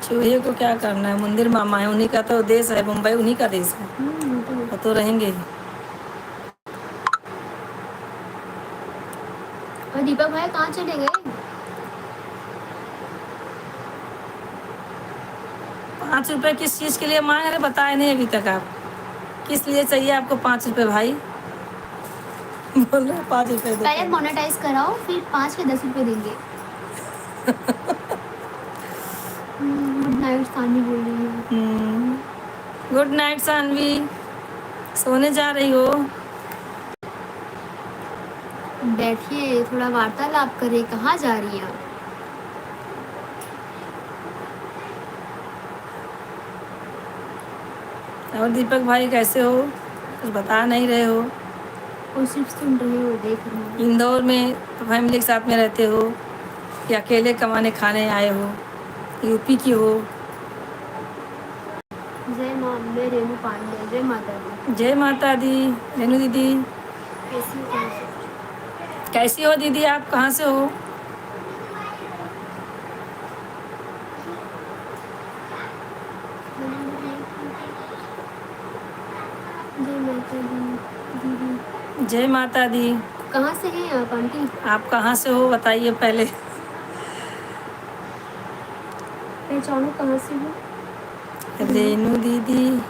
चूहे को क्या करना है, मंदिर मामा है, उन्हीं का तो देश है मुंबई, उन्हीं का देश है, वो तो रहेंगे ही। और दीपक भाई कहाँ चले गए? 5 रुपये किस चीज़ के लिए मांग रहे, बताए नहीं अभी तक आप। किस लिए चाहिए आपको 5 रुपये भाई? बोल रहे 5 रुपये दो। पहले मोनेटाइज कराओ, फिर 5 के 10 रुपए देंगे। गुड नाइट सानी बोल रही है। गुड नाइट सानवी, सोने जा रही हो? बैठिए, थोड़ा वार्तालाप करें। कहाँ जा रही हैं आप? और दीपक भाई कैसे हो, कुछ बता नहीं रहे हो? और सिर्फ सुन रहे हो, देख रहे हो। इंदौर में तो फैमिली के साथ में रहते हो या अकेले कमाने खाने आए हो? यूपी की हो? जय माँ, मैं रेणु पांडे। जय माता दी। जय माता दी। रेनू दीदी कैसी हो? कैसे? कैसी हो दीदी, आप कहाँ से हो? जय माता दी दीदी। जय माता दी। कहाँ से हैं आप आंटी? आप कहाँ से हो बताइए पहले। पहचानो कहाँ से हो? रेनू दीदी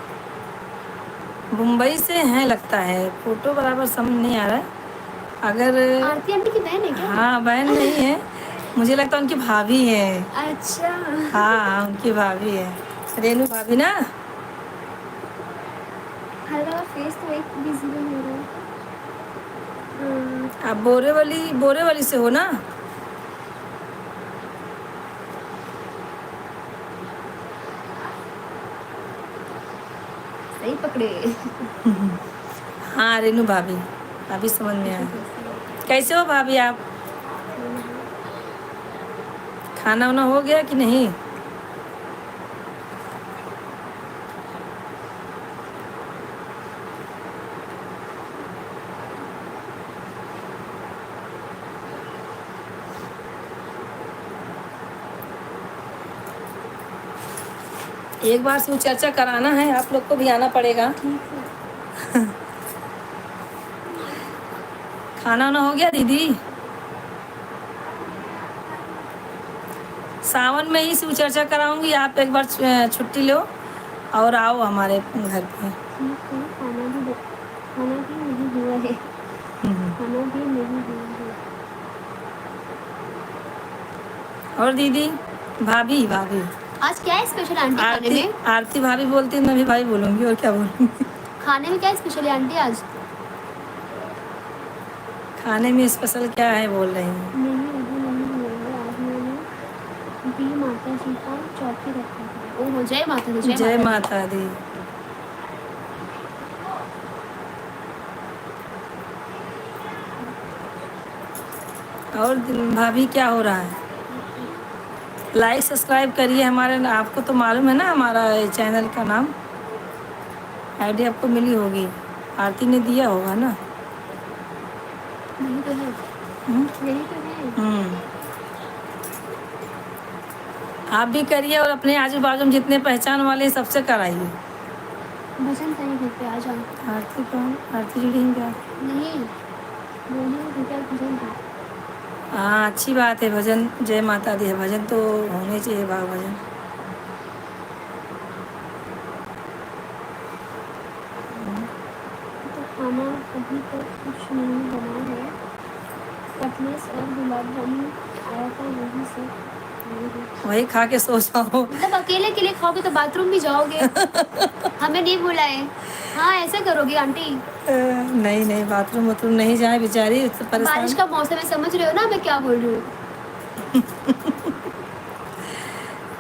मुंबई से हैं लगता है, फोटो बराबर समझ नहीं आ रहा है। अगर आरती आंटी की बहन है क्या? हाँ, बहन नहीं है, मुझे लगता है उनकी भाभी है। अच्छा। हाँ, उनकी भाभी है, रेनू भाभी ना। हल्का फेस तो एक विजिबल हो रहा है। आप बोरेवली से हो ना? सही पकड़े। हाँ, रेनू भाभी, भाभी समझ में आया। कैसे हो भाभी आप? खाना वाना हो गया कि नहीं? एक बार शिव चर्चा कराना है, आप लोग को भी आना पड़ेगा। ठीक है। खाना वाना हो गया दीदी? सावन में ही शिव चर्चा कराऊंगी, आप एक बार छुट्टी लो और आओ हमारे घर पे। ठीक है, खाना भी नहीं हुआ है, खाना भी नहीं हुआ है। और दीदी, भाभी भाभी आज क्या है स्पेशल आंटी खाने आरती में? आरती भाभी बोलती है, मैं भी भाई बोलूंगी, और क्या बोलूंगी। खाने में क्या है स्पेशल है आंटी आज? खाने में स्पेशल क्या है बोल रही हैं? नहीं अभी नहीं हुआ है, आज मैंने दी माता जी का चौकी रखा था। ओह जय माता दी, जय माता दी। और भाभी क्या हो रहा है? लाइक सब्सक्राइब करिए हमारे, आपको तो मालूम है ना हमारा चैनल का नाम, आईडी आपको मिली होगी, आरती ने दिया होगा ना। नहीं तो है, यही तो है। आप भी करिए और अपने आजू बाजू में जितने पहचान वाले हैं, सबसे कराइए। भजन कहीं घर पे आ जाओ। आरती कौन? आरती जुड़ी क्या? नहीं बोलिए बेटा, भजन का। हाँ अच्छी बात है, भजन जय माता दी है, भजन तो होने चाहिए, भाव भजन। तो खाना अभी तक कुछ नहीं बना है, कटलेस और गुलाब जामुन आया था, वही से वही खा के सो जाओ। मतलब अकेले के लिए खाओगे तो बाथरूम भी जाओगे। हमें नहीं बुलाए। हाँ ऐसे करोगे आंटी? नहीं नहीं, बाथरूम वाथरूम नहीं जाए बेचारी, उससे परेशान। बारिश का मौसम है, समझ रहे हो ना मैं क्या बोल रही हूँ?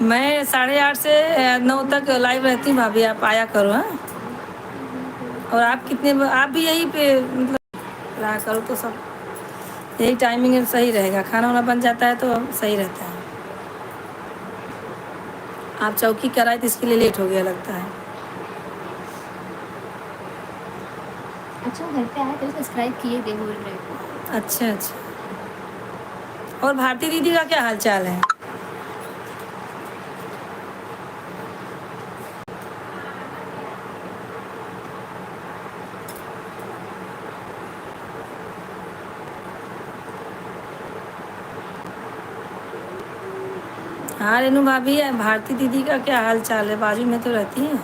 मैं 8:30 से 9 तक लाइव रहती हूँ भाभी, आप आया करो। हाँ, और आप आप भी यही पे मतलब रहा करो, तो सब यही टाइमिंग सही रहेगा, खाना वाना बन जाता है तो सही रहता है। आप चौकी कराए तो इसके लिए लेट हो गया लगता है। अच्छा घर पे आए तो सब्सक्राइब किए थे बोल रहे हो? अच्छा अच्छा। और भारती दीदी का क्या हाल चाल है? हाँ रेनू भाभी, भारती दीदी का क्या हाल चाल है? बाजू में तो रहती हैं।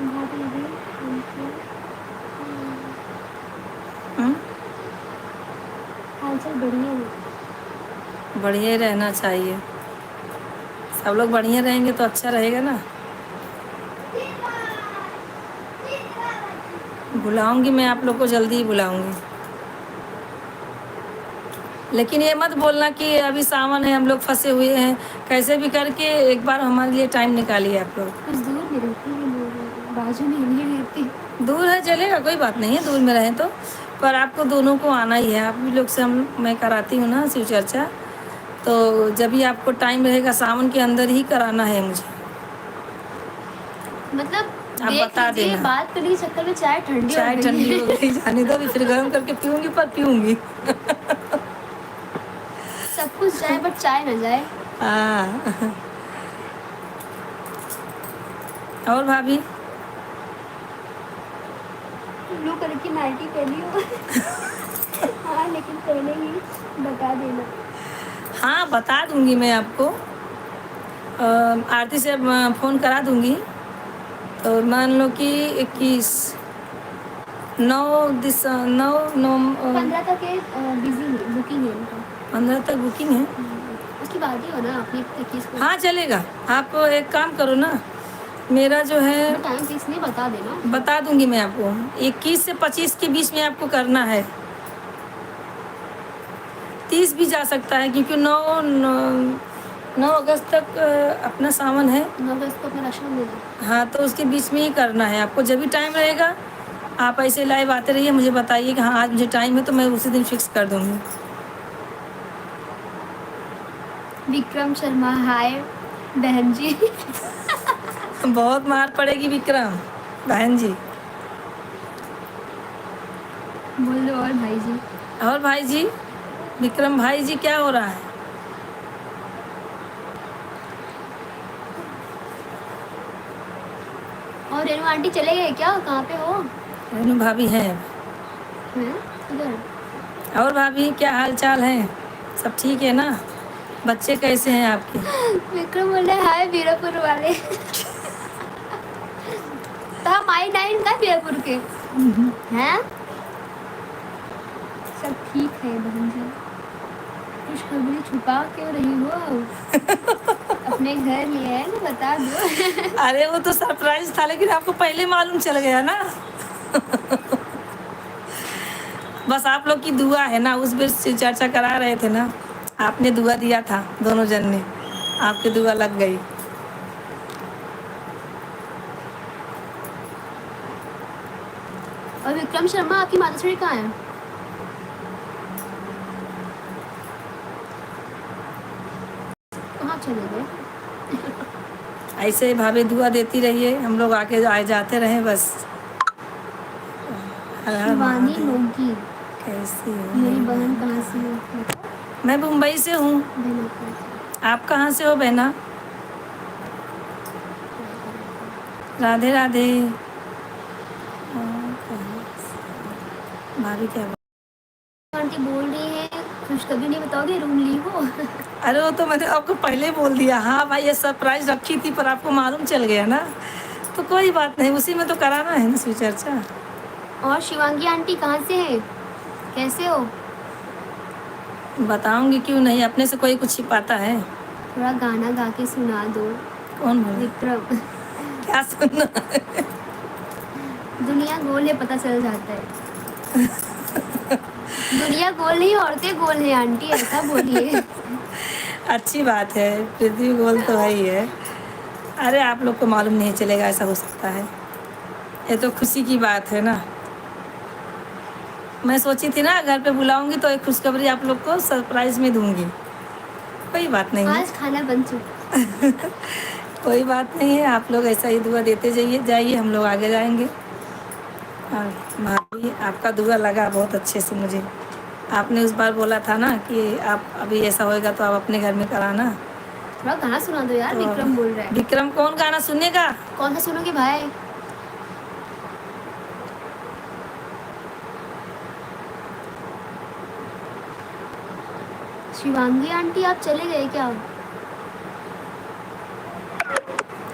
दीदी हाल चाल बढ़िया है। बढ़िया ही रहना चाहिए, सब लोग बढ़िया रहेंगे तो अच्छा रहेगा ना। बुलाऊंगी मैं आप लोग को, जल्दी ही बुलाऊंगी, लेकिन ये मत बोलना कि अभी सावन है हम लोग फंसे हुए हैं, कैसे भी करके एक बार हमारे लिए टाइम निकालिए आप लोग। कुछ दूर में रहती है, बाजू में नहीं रहती। दूर है चलेगा, कोई बात नहीं है, दूर में रहें तो, पर आपको दोनों को आना ही है। आप भी लोग से मैं कराती हूँ ना शिव चर्चा, तो जब भी आपको टाइम रहेगा सावन के अंदर ही कराना है मुझे, मतलब आप बता देना। बात करने के चक्कर में चाय ठंडी हो गई, जाने दो, अभी फिर गर्म करके पीऊंगी, पर पीऊंगी। सब कुछ जाए बट चाय न जाए। हाँ। और भाभी ब्लू कलर की नाइटी पहनी हो। हाँ लेकिन पहले ही बता देना। हाँ बता दूंगी मैं आपको, आरती से फ़ोन करा दूंगी, तो मान लो कि 21 9 15 तक बिजी है, बुकिंग है उनका। 15 तक बुकिंग है। उसकी बात ही हो ना अपनी 21 को। हाँ चलेगा, आप एक काम करो ना, मेरा जो है टाइम फिक्स नहीं, बता देना। बता दूंगी मैं आपको, 21 से 25 के बीच में आपको करना है। 30 भी जा सकता है, क्योंकि 9 अगस्त तक अपना सावन है। 9 अगस्त को अपना रक्षाबंधन है। हाँ तो उसके बीच में ही करना है आपको, जब भी टाइम रहेगा आप ऐसे लाइव आते रहिए, मुझे बताइए कि हाँ आज मुझे टाइम है, तो मैं उसी दिन फिक्स कर दूँगी। विक्रम शर्मा हाय बहन जी। बहुत मार पड़ेगी विक्रम बहन जी। बोल दो। और भाई जी? और भाई जी, विक्रम भाई जी क्या हो रहा है? और रेनू आंटी चले गए क्या? कहाँ पे हो? रेनू भाभी हैं। हैं? इधर? और भाभी क्या हाल चाल है? सब ठीक है ना? बच्चे कैसे हैं आपके? विक्रम बोल रहे हाय बीरापुर वाले। तो हम आई 9 का बीरापुर के हैं। सब ठीक है बहन जी। खुशखबरी छुपा क्यों रही हो? अपने घर लिए है ना, बता दो। अरे वो तो सरप्राइज था, लेकिन आपको पहले मालूम चल गया ना। बस आप लोग की दुआ है ना, उस बीच से चर्चा करा रहे थे ना, आपने दुआ दिया था, दोनों जन ने, आपकी दुआ लग गई। और विक्रम शर्मा आपकी माताश्री कहाँ है? कहाँ चले गए? ऐसे ही भाभी दुआ देती रहिए, हम लोग आके आए जाते रहे बस। हर हर शिवानी महादेव। लोगी कैसी हो? मेरी बहन कहाँ से हो? मैं मुंबई से हूँ। बहन कहाँ से? आप कहाँ से हो बहना? राधे राधे। भाभी क्या आंटी बोल रही है खुशखबरी नहीं बताओगे, रूम ली हो? अरे वो तो मैंने आपको पहले ही बोल दिया। हाँ भाई, ये सरप्राइज रखी थी पर आपको मालूम चल गया ना, तो कोई बात नहीं, उसी में तो कराना है ना इसकी चर्चा। और शिवांगी आंटी कहाँ से है? कैसे हो? बताऊंगी क्यों नहीं, अपने से कोई कुछ छिपाता है? थोड़ा गाना गा के सुना दो। कौन बोले? विक्रम। क्या सुनना? दुनिया गोल है पता चल जाता है। दुनिया गोल नहीं, औरतें गोल है आंटी, ऐसा बोलिए। अच्छी बात है, पृथ्वी गोल तो है ही है। अरे आप लोग को मालूम नहीं चलेगा, ऐसा हो सकता है? ये तो खुशी की बात है ना। मैं सोची थी ना घर पे बुलाऊंगी तो एक खुशखबरी आप लोग को सरप्राइज में दूंगी। कोई बात नहीं है। आज खाना बन चुका। कोई बात नहीं है, आप लोग ऐसा ही दुआ देते जाइए, हम लोग आगे जाएंगे। और भाभी आपका दुआ लगा बहुत अच्छे से मुझे। आपने उस बार बोला था ना कि आप अभी ऐसा होएगा तो आप अपने घर में कराना। थोड़ा गाना सुना दो यार, तो विक्रम बोल रहा है। विक्रम कौन गाना सुनेगा? कौन सा सुनोगे भाई? शिवांगी आंटी आप चले गए क्या?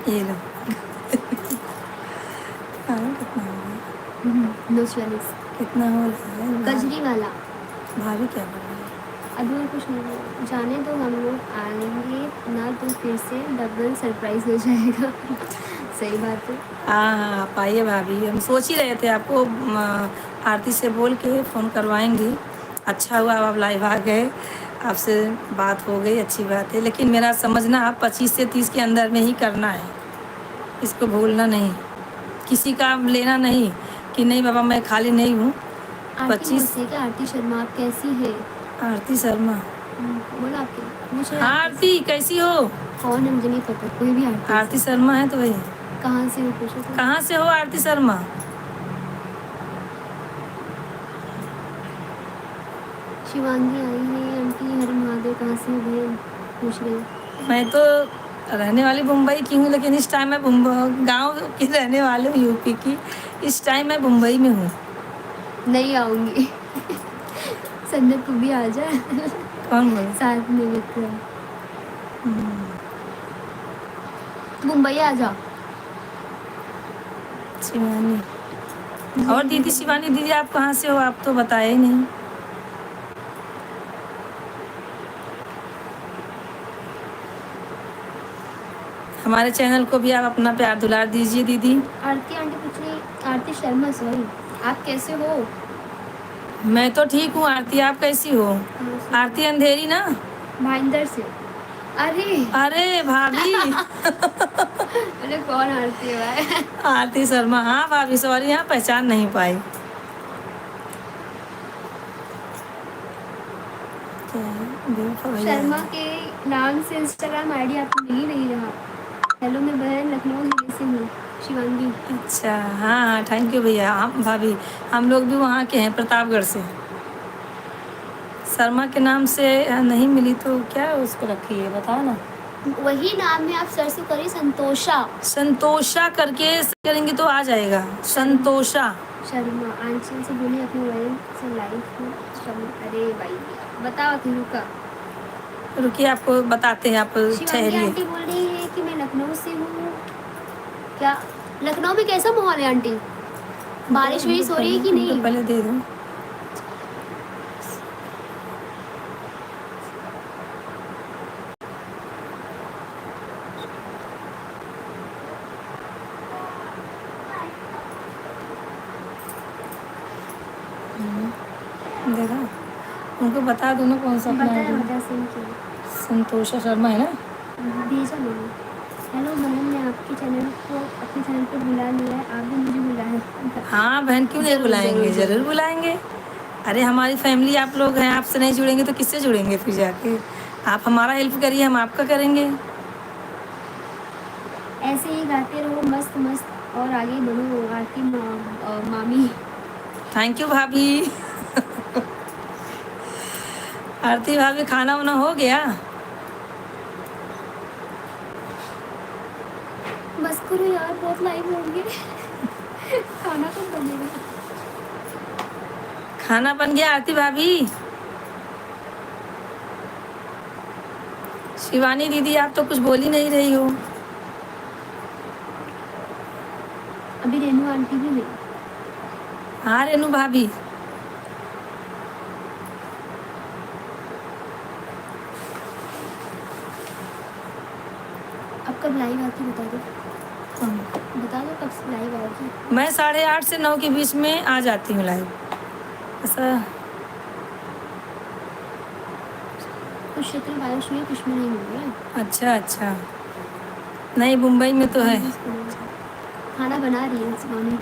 ये लो। हाँ, कितना हो गया? No choice. कितना हो रहा है? गजरी वाला। भाभी क्या बोल रही है? अभी और कुछ नहीं, जाने दो, हम लोग आएंगे ना तो फिर से डबल सरप्राइज हो जाएगा। सही बात है। हाँ हाँ, आप आइए भाभी, हम सोच ही रहे थे आपको आरती से बोल के फ़ोन करवाएंगे। अच्छा हुआ आप लाइव आ गए, आपसे बात हो गई, अच्छी बात है। लेकिन मेरा समझना आप 25 से 30 के अंदर में ही करना है, इसको भूलना नहीं, किसी का लेना नहीं कि नहीं बाबा मैं खाली नहीं हूँ। आरती 25। मुझसे क्या? आरती शर्मा आप कैसी है? आरती शर्मा। बोला आपके मुझे। हाँ आरती कैसी हो? कौन है मुझे नहीं पता, कोई भी आरती। आरती शर्मा है तो वही। कहाँ से हो पूछो तो? कहाँ से हो आरती शर्मा? शिवांगी आई है आंटी, हर महादेव कहाँ से हो बहन? पूछ रही है। मैं तो रहने वाली मुंबई की हूँ, लेकिन इस टाइम मैं गांव की रहने वाली हूँ, यूपी की। इस टाइम मैं मुंबई में हूँ। नहीं आऊंगी। संजय तू भी आ जा। कौन बोले? साथ में विक्रम। तू मुंबई आ जा। शिवानी। और दीदी शिवानी दीदी आप कहाँ से हो? आप तो बताए ही नहीं। हमारे चैनल को भी आप अपना प्यार दुलार दीजिए दीदी। आरती आंटी पूछ रही, आरती शर्मा सॉरी, आप कैसे हो? मैं तो ठीक हूँ आरती, आप कैसी हो? आरती अंधेरी ना? भाईंदर से। अरे अरे भाभी। अरे कौन आरती है भाई? आरती शर्मा। हाँ भाभी सॉरी, यहाँ पहचान नहीं पाई। शर्मा के नाम से इंस्टाग्राम आईडी आपको मिल ही नहीं रहा। हेलो मैं बहन लखनऊ जिले से हूँ, शिवांगी। अच्छा हाँ हाँ, थैंक यू भैया। हम भाभी हम लोग भी वहाँ के हैं, प्रतापगढ़ से। शर्मा के नाम से नहीं मिली तो क्या उसको रखी है बताओ ना। वही नाम है, आप सर्च करिए संतोषा संतोषा करके करेंगे तो आ जाएगा, संतोषा। शर्मा। आंचल से बोली अपने मोबाइल से लाइव हूँ। अरे भाई बताओ तुम रुका। रुकिए आपको बताते हैं, आप शिवांगी ठहरिए। आंटी बोल रही है कि मैं लखनऊ से हूँ। क्या लखनऊ में कैसा माहौल है आंटी? बारिश हुई हो रही है कि नहीं? पहले दे दो। देखा, उनको बता दो ना कौन सा अपना ID। बता सिंह की संतोषा शर्मा है ना। भेजा मैंने। हेलो बहन, मैं आपके चैनल को अपने चैनल पर बुला लिया है, आप भी मुझे बुलाएं। हाँ बहन, क्यों नहीं जरूर, बुलाएंगे, जरूर, जरूर बुलाएंगे। अरे हमारी फैमिली आप लोग हैं, आपसे नहीं जुड़ेंगे तो किससे जुड़ेंगे फिर जाके। आप हमारा हेल्प करिए, हम आपका करेंगे। ऐसे ही गाते रहो मस्त मस्त और आगे बढ़ो आरती मामी। थैंक यू भाभी। आरती भाभी, खाना वाना हो गया? बस करो यार, बहुत लाइव होंगे। खाना कब बनेगा? खाना बन गया आरती भाभी। शिवानी दीदी, आप तो कुछ बोल ही नहीं रही हो। अभी रेनू आंटी भी नहीं। हाँ रेनू भाभी। अब कब लाइव आती बता दो, बता दो कब लाइव आओगी। मैं 8:30 से 9 के बीच में आ जाती हूँ लाइव। ऐसा कुछ क्षेत्र में बारिश हुई है, कुछ में नहीं हुई है। अच्छा अच्छा, नहीं मुंबई में तो है। खाना बना रही है शिवानी।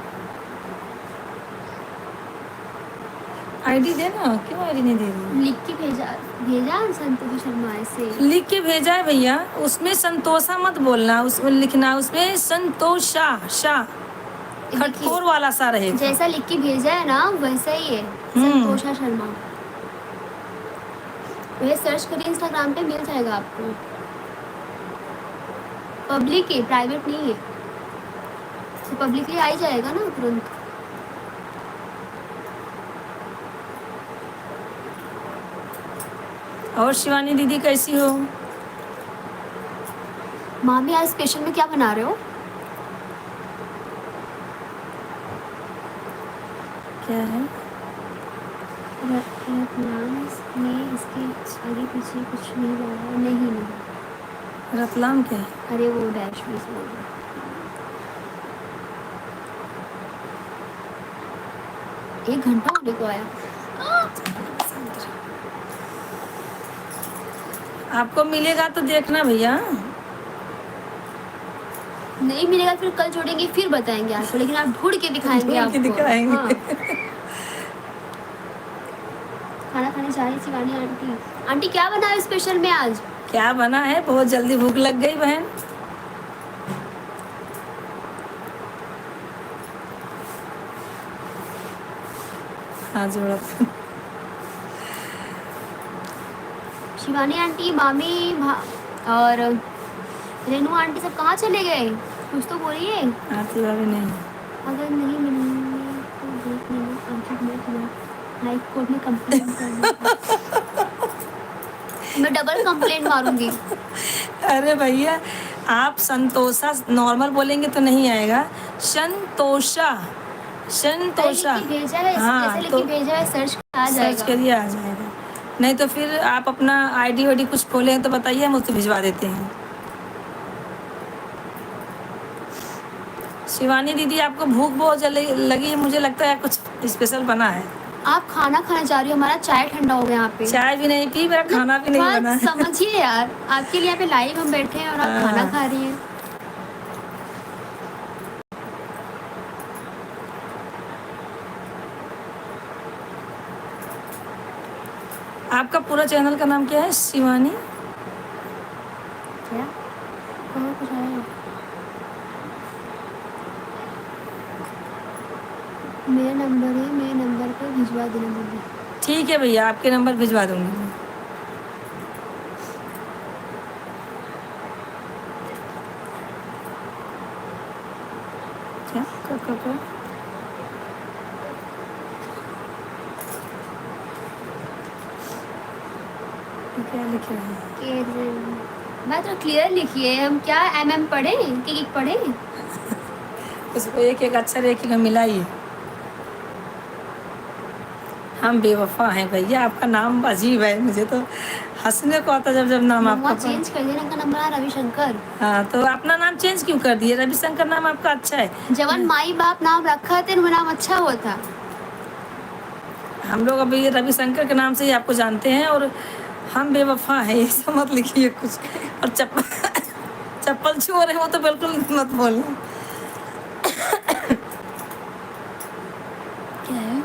आईडी देना, क्यों आईडी नहीं दे रही? लिख के भेजा भेजा संतोष शर्मा से। लिख के भेजा है भैया, उसमें संतोषा मत बोलना, उसमें लिखना, उसमें संतोषा, शाह खटकोर वाला सा रहेगा। जैसा लिख के भेजा है ना वैसा ही है, संतोषा शर्मा। वह सर्च करिए, इंस्टाग्राम पे मिल जाएगा आपको। पब्लिक है, प्राइवेट नहीं है, तो पब्लिकली आ ही जाएगा ना तुरंत। और शिवानी दीदी कैसी हो? मामी आज स्पेशल में क्या बना रहे हो? क्या है? रतलाम में इसके आगे पीछे कुछ नहीं लगा। नहीं रतलाम के? अरे वो डैश में से एक घंटा होने को आया। आपको मिलेगा तो देखना भैया। नहीं मिलेगा फिर कल जोड़ेंगे, फिर बताएंगे आपको, लेकिन आप ढूंढ के दिखाएंगे आपको। दिखाएंगे। हाँ। खाना खाने जा रही शिवानी आंटी। आंटी क्या बना है स्पेशल में आज? क्या बना है? बहुत जल्दी भूख लग गई बहन। हाँ जोड़ा। शिवानी आंटी, मामी और रेनू आंटी सब कहाँ चले गए? कुछ तो बोलिए। आरती भाभी नहीं। अगर नहीं मिलेंगे तो देख लेना, आंटी मैं हाई कोर्ट में कंप्लेंट करूँगी। मैं डबल कंप्लेंट मारूंगी। अरे भैया, आप संतोषा नॉर्मल बोलेंगे तो नहीं आएगा, संतोषा, संतोषा। भेजा है, हाँ जैसे तो भेजा है सर्च आ जाएगा। सर्च करिए, आ जाएगा। नहीं तो फिर आप अपना आईडी वाईडी कुछ खोले हैं तो बताइए, हम उसको भिजवा देते हैं। शिवानी दीदी, आपको भूख बहुत लगी है, मुझे लगता है कुछ स्पेशल बना है। आप खाना खाना चाह रही हो, हमारा चाय ठंडा हो गया यहाँ पे। चाय भी नहीं पी, मेरा खाना भी नहीं बना। समझिए यार, आपके लिए यहाँ पे लाइव हम बैठे हैं और आप खाना खा रही हैं। आपका पूरा चैनल का नाम क्या है? शिवानी क्या? कहाँ कुछ आया? मेरा नंबर है, मेरे नंबर पे भिजवा देना मुझे। ठीक है भैया, आपके नंबर भिजवा दूंगी मैं। क्या लिख रहे हैं? मैं तो क्लियर लिखिए, हम क्या MM पढ़े कि पढ़े? उसको एक एक अक्षर एक एक मिलाइए। हम बेवफा हैं भैया, आपका नाम अजीब है, मुझे तो हंसने को आता जब जब नाम आपका चेंज कर देना का नंबर है रविशंकर। हाँ, तो अपना नाम चेंज क्यों कर दिए? रविशंकर नाम आपका अच्छा है। जवन माई बाप नाम रखा थे वो नाम अच्छा हुआ था। हम लोग अभी रविशंकर के नाम से ही आपको जानते हैं, और हम बेवफा हैं ये सब मत लिखिए कुछ। और चप्पल छू रहे हो तो बिल्कुल मत बोलिए। क्या है?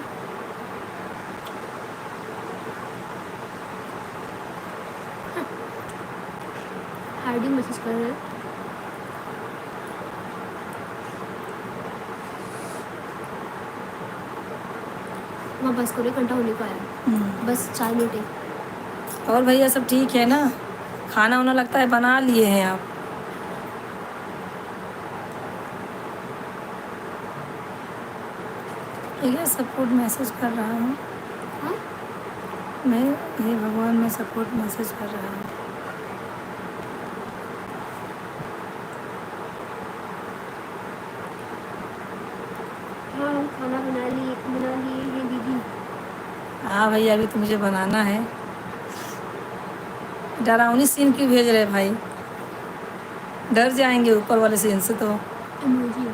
हार्डी मैसेज कर रहे हैं। वहाँ बस को 1 घंटा होने को आया, बस 4 मिनट है। और भैया सब ठीक है ना? खाना वाना लगता है बना लिए हैं आप? भैया सपोर्ट मैसेज कर रहा हूँ। हाँ? मैं हे भगवान, मैं सपोर्ट मैसेज कर रहा हूँ। हाँ, हम खाना बना लिए हैं दीदी। हाँ भैया, अभी तो मुझे बनाना है। डरावनी सीन क्यों भेज रहे भाई? डर जाएंगे ऊपर वाले सीन से तो। Emoji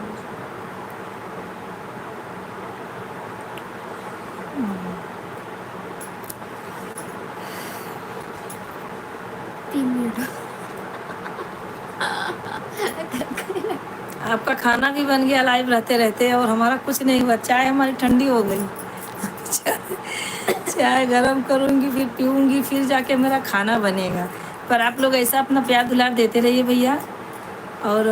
3 minute. आपका खाना भी बन गया लाइव रहते रहते, और हमारा कुछ नहीं हुआ। चाय हमारी ठंडी हो गई। चाय गरम करूँगी, फिर पीऊँगी, फिर जाके मेरा खाना बनेगा। पर आप लोग ऐसा अपना प्यार दुलार देते रहिए भैया, और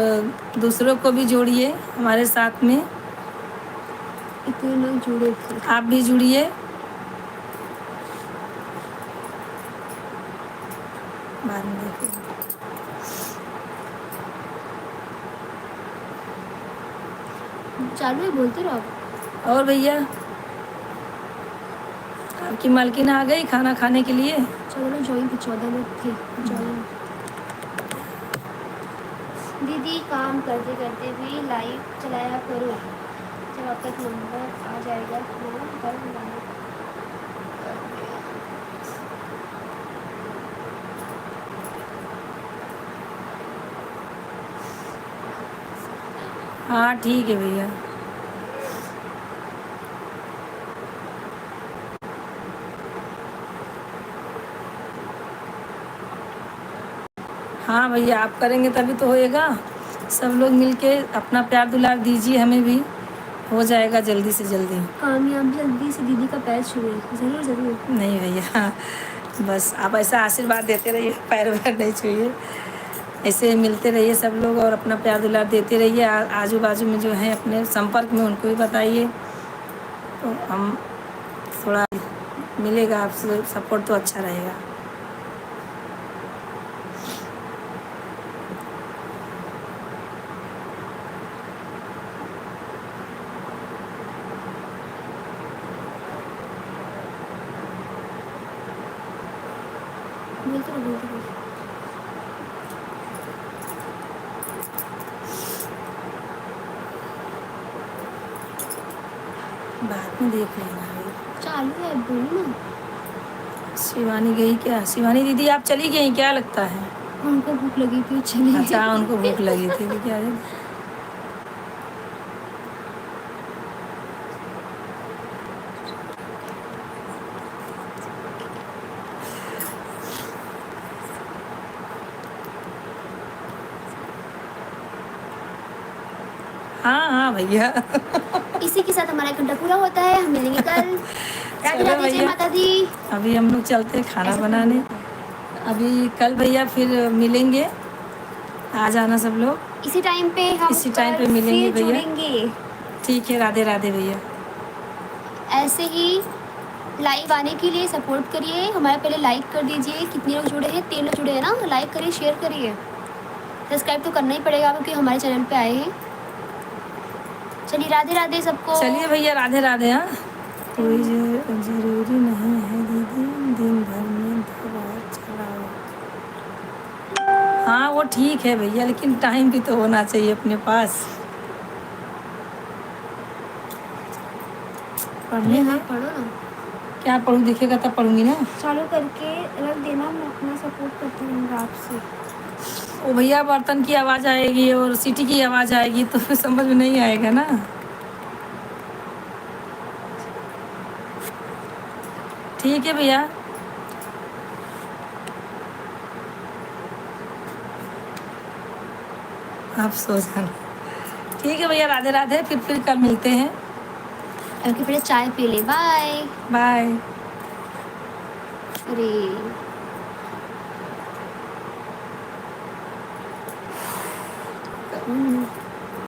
दूसरों को भी जोड़िए हमारे साथ में। इतने लोग जुड़े थे। आप भी जुड़िए। बाद में देखिए। चालू है, बोलते रहो आप। और भैया आपकी मालकिन आ गई खाना खाने के लिए? चलो ना, ज्वाइन थे 14 लोग थे। ज्वाइन दीदी, काम करते करते भी लाइव चलाया करो, जब आपका नंबर आ जाएगा फोन कर लेना। हाँ ठीक है भैया। हाँ भैया, आप करेंगे तभी तो होएगा। सब लोग मिलके अपना प्यार दुलार दीजिए, हमें भी हो जाएगा जल्दी से जल्दी। कामयाब जल्दी से दीदी का पैर छुए, ज़रूर ज़रूर। नहीं भैया, बस आप ऐसा आशीर्वाद देते रहिए, पैर वैर नहीं छुइए। ऐसे मिलते रहिए सब लोग, और अपना प्यार दुलार देते रहिए। आजू बाजू में जो है अपने संपर्क में, उनको भी बताइए, तो हम थोड़ा मिलेगा आपसे सपोर्ट तो अच्छा रहेगा। बोलते रहो, बोलते रहो। बाद में देख लेना भाई। चालू है, बोलो ना। शिवानी गई क्या? शिवानी दीदी आप चली गई क्या लगता है? उनको भूख लगी थी, चली गई। अच्छा, उनको भूख लगी थी कि क्या है? हाँ हाँ भैया। इसी के साथ हमारा 1 घंटा पूरा होता है, हम मिलेंगे कल। राधे चलो राधे, जय भैया। माता दी। अभी हम लोग चलते हैं खाना ऐसा बनाने। अभी कल भैया फिर मिलेंगे, आ जाना सब लोग। इसी टाइम पे हम इसी टाइम पे कल मिलेंगे फिर भैया। जुड़ेंगे। ठीक है, राधे राधे भैया। ऐसे ही लाइव आने के लिए सपोर्ट करिए। हमारे पहले लाइक कर दीजिए। कितने लोग जुड़े हैं? 3 लोग जुड़े हैं ना। लाइक करिए, शेयर करिए, सब्सक्राइब तो करना ही पड़ेगा क्योंकि हमारे चैनल पे आए हैं। चलिए राधे राधे सबको। चलिए भैया, राधे राधे। हाँ, कोई जरूरी नहीं है दीदी दिन भर में 2 बार चलाओ। हाँ वो ठीक है भैया, लेकिन टाइम भी तो होना चाहिए अपने पास पढ़ने हाँ में। पढ़ो ना। क्या पढ़ूँ, दिखेगा तब पढ़ूंगी ना। चालू करके रख देना, मैं अपना सपोर्ट करती रहूँगा आपसे। ओ भैया, बर्तन की आवाज़ आएगी और सीटी की आवाज़ आएगी तो फिर समझ में नहीं आएगा ना। ठीक है भैया। आप सो जाना। ठीक है भैया, राधे राधे, फिर कल मिलते हैं। ओके, पहले चाय पी ले। बाय। बाय। अरे